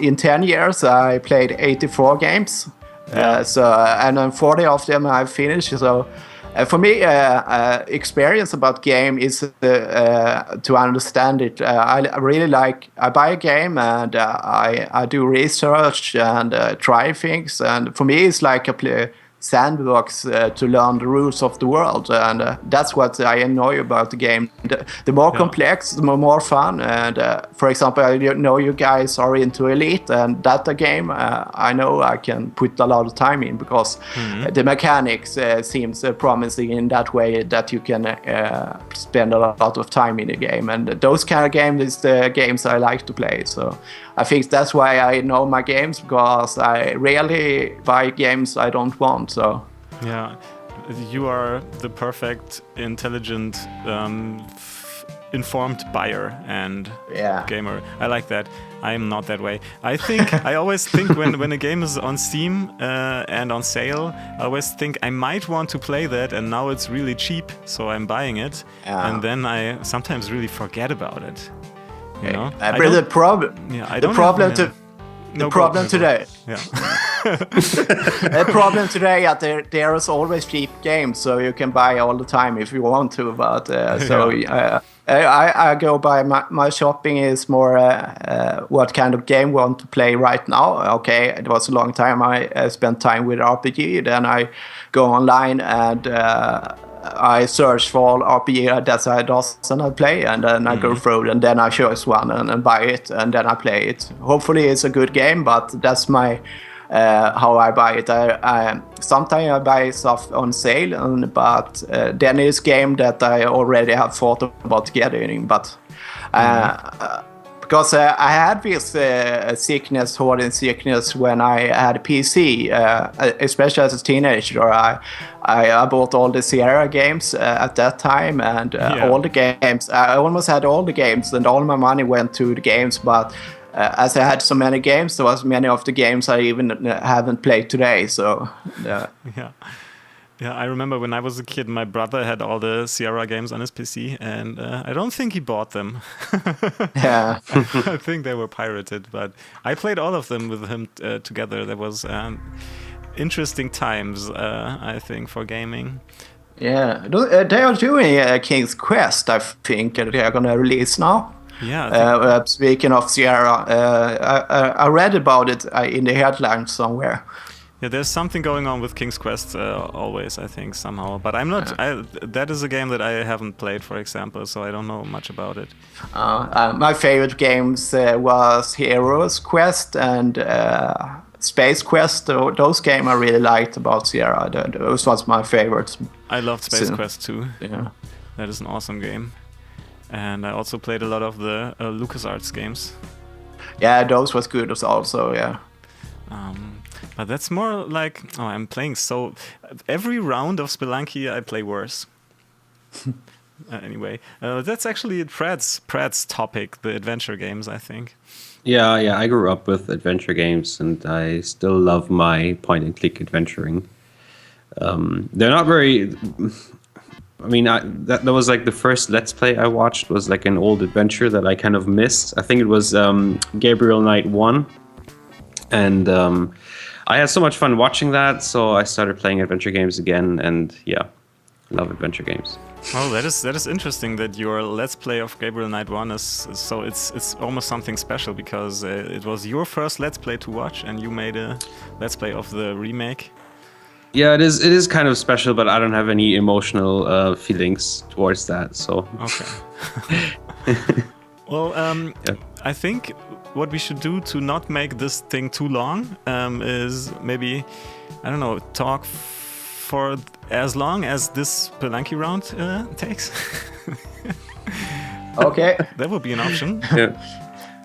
In 10 years, I played 84 games. And then 40 of them I finished. So For me, experience about game is to understand it. I really like. I buy a game and I do research and try things. And for me, it's like a sandbox to learn the rules of the world, and that's what I enjoy about the game. The more complex, the more fun. And for example, I know you guys are into Elite, and that game I know I can put a lot of time in because the mechanics seems promising in that way that you can spend a lot of time in the game. And those kind of games is the games I like to play. So I think that's why I know my games, because I rarely buy games I don't want. So yeah, you are the perfect, intelligent, informed buyer and gamer. I like that. I am not that way. I think I always think when a game is on Steam and on sale, I always think I might want to play that, and now it's really cheap, so I'm buying it, and then I sometimes really forget about it. You know, the problem. Yeah, the problem today. Yeah. The problem today is that there is always cheap games, so you can buy all the time if you want to. But I go by my shopping is more what kind of game I want to play right now. Okay, it was a long time I spent time with RPG. Then I go online and I search for all RPG that I doesn't play, and then I go through, and then I choose one and buy it, and then I play it. Hopefully it's a good game, but that's my how I buy it. I sometimes I buy stuff on sale, but then it's game that I already have thought about getting, but because I had this hoarding sickness when I had a PC, especially as a teenager. I bought all the Sierra games at that time, and all the games. I almost had all the games, and all my money went to the games. But as I had so many games, there was many of the games I even haven't played today. So Yeah, I remember when I was a kid, my brother had all the Sierra games on his PC, and I don't think he bought them. Yeah. I think they were pirated, but I played all of them with him together. There was interesting times, I think, for gaming. Yeah, they are doing King's Quest, I think, they are going to release now. Yeah. Speaking of Sierra, I read about it in the headlines somewhere. Yeah, there's something going on with King's Quest always, I think, somehow. But I'm not. That is a game that I haven't played, for example, so I don't know much about it. My favorite games was Heroes Quest and Space Quest. Those games I really liked about Sierra. Those was my favorites. I loved Space Quest too. Yeah, that is an awesome game. And I also played a lot of the LucasArts games. Yeah, those was good also. Yeah. But that's more like, I'm playing so... Every round of Spelunky, I play worse. Anyway, that's actually Prad's topic, the adventure games, I think. Yeah, I grew up with adventure games, and I still love my point-and-click adventuring. They're not very... I mean, that was like the first Let's Play I watched was like an old adventure that I kind of missed. I think it was Gabriel Knight 1. And I had so much fun watching that, so I started playing adventure games again, and love adventure games. Oh, that is interesting that your Let's Play of Gabriel Knight 1 is so it's almost something special, because it was your first Let's Play to watch, and you made a Let's Play of the remake. Yeah, it is kind of special, but I don't have any emotional feelings towards that, so... Okay. Well, I think what we should do to not make this thing too long is maybe, I don't know, talk for as long as this Spelunky round takes. Okay. That would be an option. Yeah.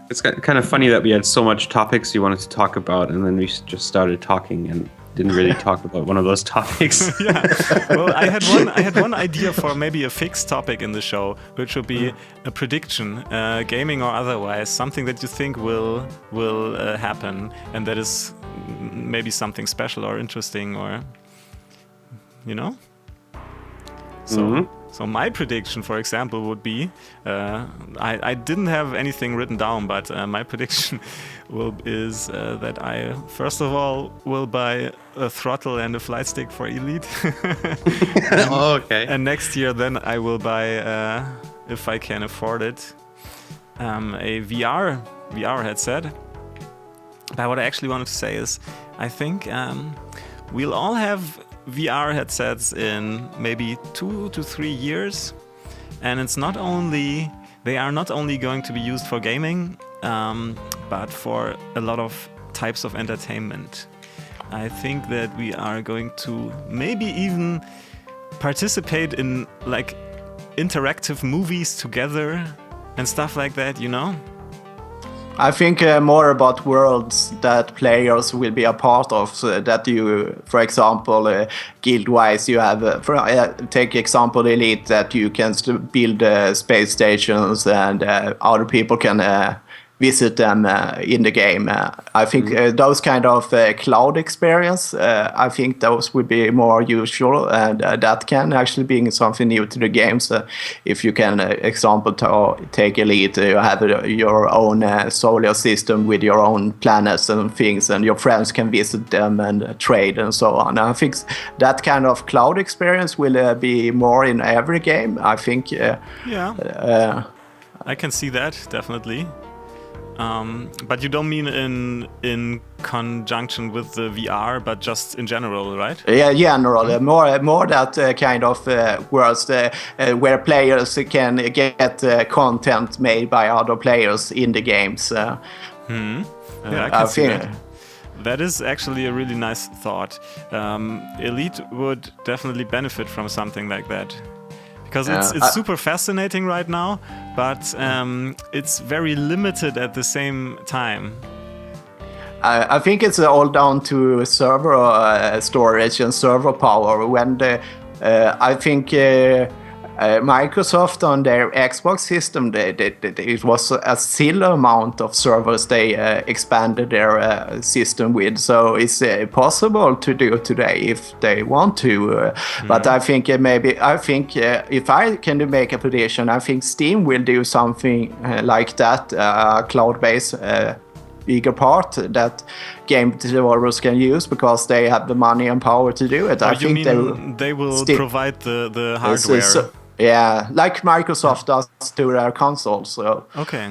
It's kind of funny that we had so much topics you wanted to talk about, and then we just started talking and didn't really talk about one of those topics. Yeah. Well, I had one idea for maybe a fixed topic in the show, which would be a prediction, gaming or otherwise, something that you think will happen, and that is maybe something special or interesting, or you know. So So my prediction, for example, would be, I didn't have anything written down, but my prediction is that I, first of all, will buy a throttle and a flight stick for Elite. Okay. And next year, then I will buy, if I can afford it, a VR headset. But what I actually wanted to say is, I think we'll all have VR headsets in maybe 2 to 3 years, and they are not only going to be used for gaming, but for a lot of types of entertainment. I think that we are going to maybe even participate in like interactive movies together and stuff like that, you know? I think more about worlds that players will be a part of. So that you, for example, guild-wise, you have, take example Elite, that you can build space stations and other people can visit them in the game. I think those kind of cloud experience, I think those would be more usual, and that can actually be something new to the games. If you can, example, take Elite, you have your own solar system with your own planets and things, and your friends can visit them and trade and so on. I think that kind of cloud experience will be more in every game. I think. I can see that, definitely. But you don't mean in conjunction with the VR, but just in general, right? Yeah, general. More that kind of worlds where players can get content made by other players in the games. Yeah, I can see that. That is actually a really nice thought. Elite would definitely benefit from something like that. Because it's super fascinating right now, but it's very limited at the same time. I think it's all down to server storage and server power. When I think Microsoft on their Xbox system, it was a similar amount of servers they expanded their system with. So it's possible to do today if they want to. But I think if I can make a prediction, I think Steam will do something like that, cloud-based. Bigger part that game developers can use because they have the money and power to do it. I think they will provide the hardware. Yeah, like Microsoft does to their consoles. So, okay.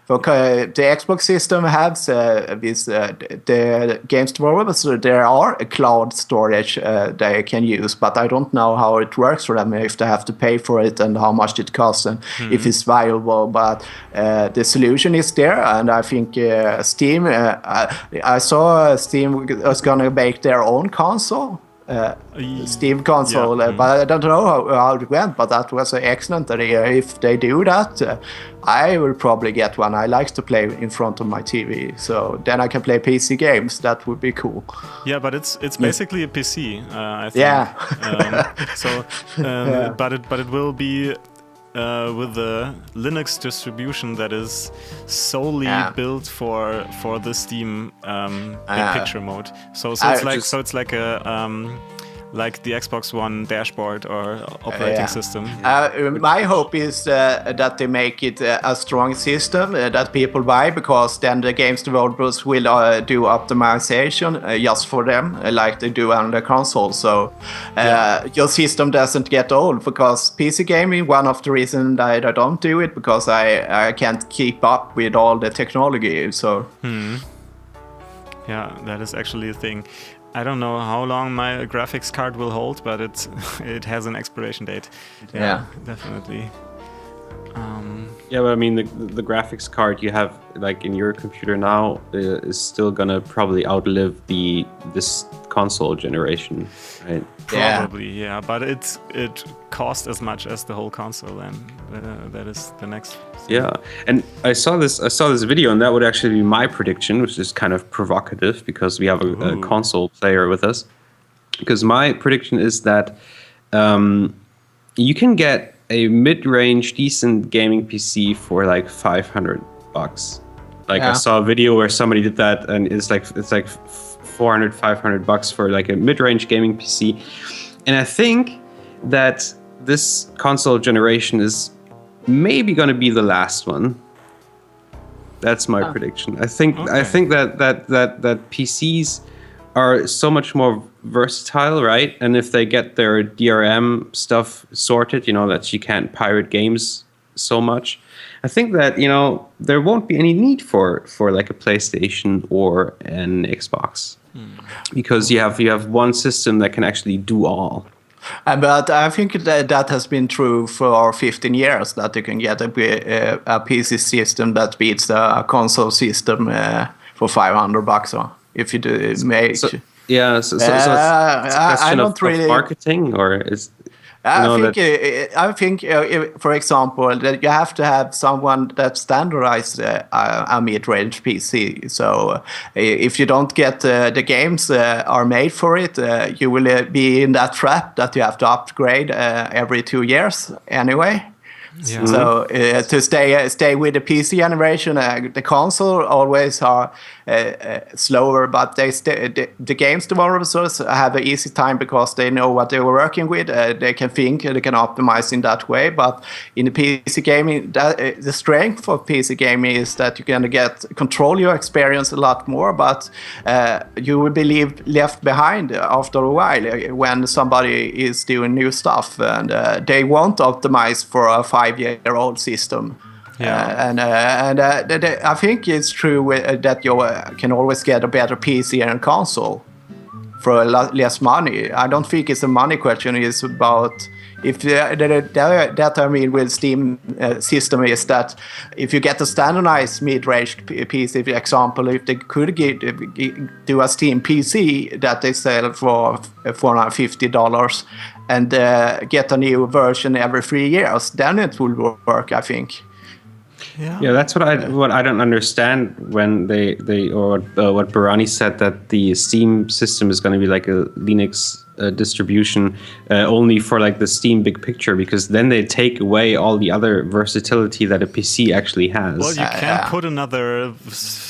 The Xbox system has the games developers. So there are a cloud storage they can use, but I don't know how it works for them, if they have to pay for it and how much it costs and if it's viable. But the solution is there, and I think Steam. I saw Steam was gonna make their own console. Steam console, but I don't know how it went, but that was an excellent idea. If they do that, I will probably get one. I like to play in front of my TV, so then I can play PC games. That would be cool. Yeah, but it's basically a PC, I think. Yeah. But it will be with the Linux distribution that is solely built for the Steam big picture mode. So it's like a like the Xbox One dashboard or operating system. My hope is that they make it a strong system that people buy, because then the games developers will do optimization just for them, like they do on the console. So your system doesn't get old, because PC gaming, one of the reasons I don't do it, because I can't keep up with all the technology. So yeah, that is actually a thing. I don't know how long my graphics card will hold, but it has an expiration date. Yeah. Definitely. Yeah, but I mean, the graphics card you have like in your computer now is still gonna probably outlive this console generation, right? Probably, yeah. But it costs as much as the whole console, and that is the next thing. Yeah, and I saw this video, and that would actually be my prediction, which is kind of provocative because we have a console player with us. Because my prediction is that you can get a mid-range decent gaming PC for like $500. Like I saw a video where somebody did that, and it's like $400-500 for like a mid-range gaming PC. And I think that this console generation is maybe going to be the last one. That's my prediction. I think that PCs are so much more versatile, right? And if they get their DRM stuff sorted, you know, that you can't pirate games so much, I think that, you know, there won't be any need for like a PlayStation or an Xbox, because you have one system that can actually do all. But I think that has been true for 15 years, that you can get a PC system that beats a console system for $500 or if you do make. So it's a question of marketing, or is. I think, for example, that you have to have someone that standardized a mid-range PC. So if you don't get the games are made for it, you will be in that trap that you have to upgrade every 2 years anyway. Yeah. So to stay with the PC generation, the console always are slower, but the games developers have an easy time because they know what they were working with. They can think, they can optimize in that way. But in the PC gaming, the strength of PC gaming is that you're gonna control your experience a lot more, but you will be left behind after a while when somebody is doing new stuff, and they won't optimize for a 5-year-old system. Yeah. I think it's true that you can always get a better PC and console for a lot less money. I don't think it's a money question. It's about if that I mean with Steam system is that if you get a standardized mid-range PC, for example, if they could do a Steam PC that they sell for $450 and get a new version every 3 years, then it will work, I think. Yeah, that's what I don't understand when they or what Barani said, that the Steam system is going to be like a Linux distribution only for like the Steam big picture, because then they take away all the other versatility that a PC actually has. Well, you can put another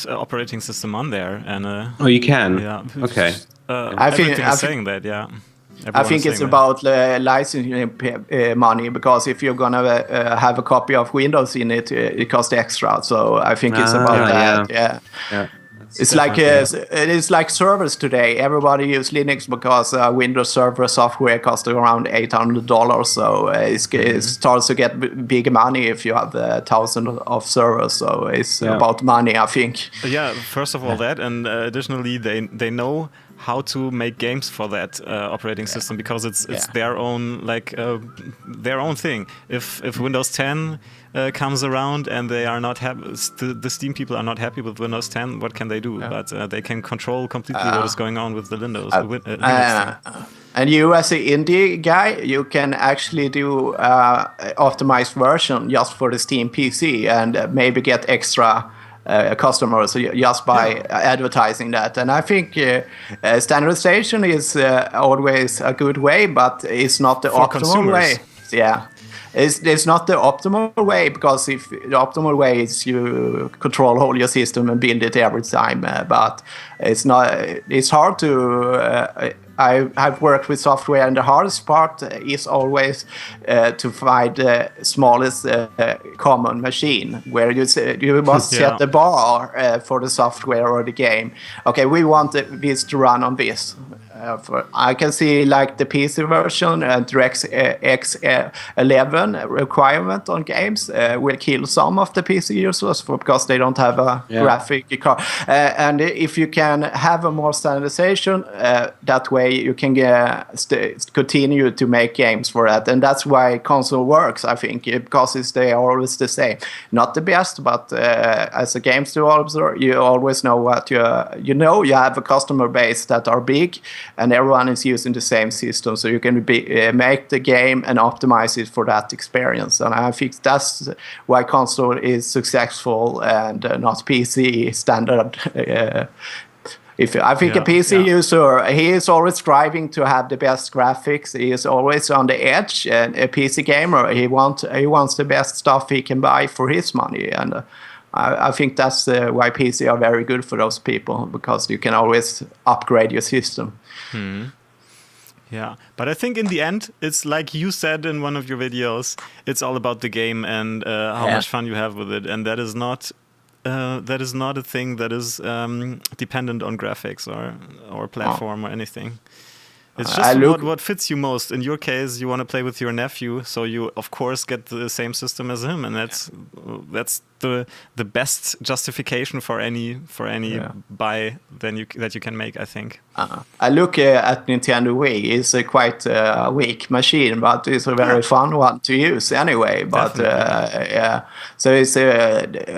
operating system on there, and oh, you can. Yeah. Okay. I think saying that. Yeah. I think it's about licensing money, because if you're gonna have a copy of Windows in it, it costs extra. So I think it's about that. Yeah. It's like servers today. Everybody uses Linux because Windows Server software costs around $800. So it starts to get big money if you have 1,000 of servers. So it's about money, I think. Yeah. First of all, that, and additionally, they know how to make games for that operating system, because it's their own their own thing. If Windows 10 comes around and they are not happy, the Steam people are not happy with Windows 10, what can they do? But they can control completely what is going on with the Windows. And you, as an indie guy, you can actually do optimized version just for the Steam PC and maybe get extra customers just by advertising that. And I think standardization is always a good way, but it's not the optimal way. Yeah. It's not the optimal way, because if the optimal way is you control all your system and build it every time, but it's not. It's hard to. I've worked with software, and the hardest part is always to find the smallest common machine, where you must set the bar for the software or the game. Okay, we want this to run on this. I can see like the PC version and DirectX 11 requirement on games will kill some of the PC users because they don't have a graphic card. And if you can have a more standardization, that way you can continue to make games for that. And that's why console works, I think, because they are always the same. Not the best, but as a games developer, you always know what you have a customer base that are big, and everyone is using the same system, so you can make the game and optimize it for that experience. And I think that's why console is successful and not PC standard. I think a PC user, he is always striving to have the best graphics. He is always on the edge, and a PC gamer, he wants the best stuff he can buy for his money. And I think that's why PC are very good for those people, because you can always upgrade your system. Yeah, but I think in the end, it's like you said in one of your videos, it's all about the game and how much fun you have with it, and that is not a thing that is dependent on graphics or platform or anything. It's just what fits you most. In your case, you want to play with your nephew, so you of course get the same system as him, and that's the best justification for any buy that you can make, I think. I look at Nintendo Wii. It's a quite weak machine, but it's a very fun one to use anyway. But yeah, so it's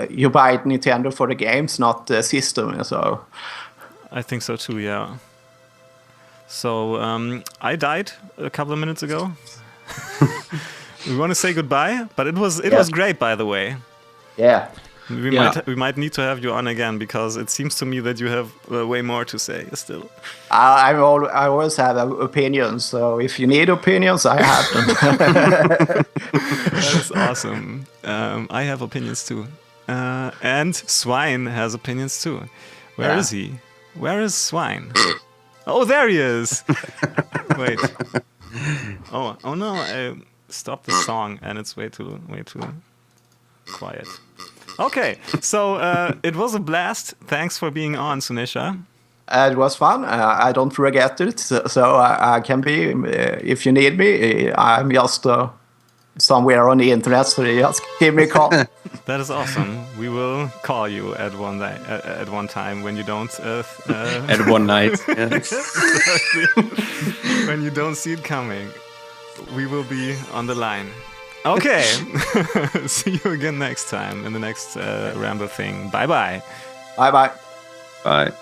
you buy Nintendo for the games, not the system. So I think so too. Yeah. So I died a couple of minutes ago. We want to say goodbye, but it was great, by the way. Yeah. We might need to have you on again, because it seems to me that you have way more to say still. I always have opinions, so if you need opinions, I have them. That's awesome. I have opinions too, and Swine has opinions too. Where is he? Where is Swine? Oh, there he is. Wait. Oh no! I stopped the song and it's way too quiet. Okay, so it was a blast. Thanks for being on, Sunesha. It was fun. I don't regret it. So I can be, if you need me, I'm just somewhere on the internet. So just give me a call. That is awesome. We will call you at one time when you don't. At one night. Yeah. When you don't see it coming, we will be on the line. Okay. See you again next time in the next Ramble thing. Bye-bye. Bye-bye. Bye.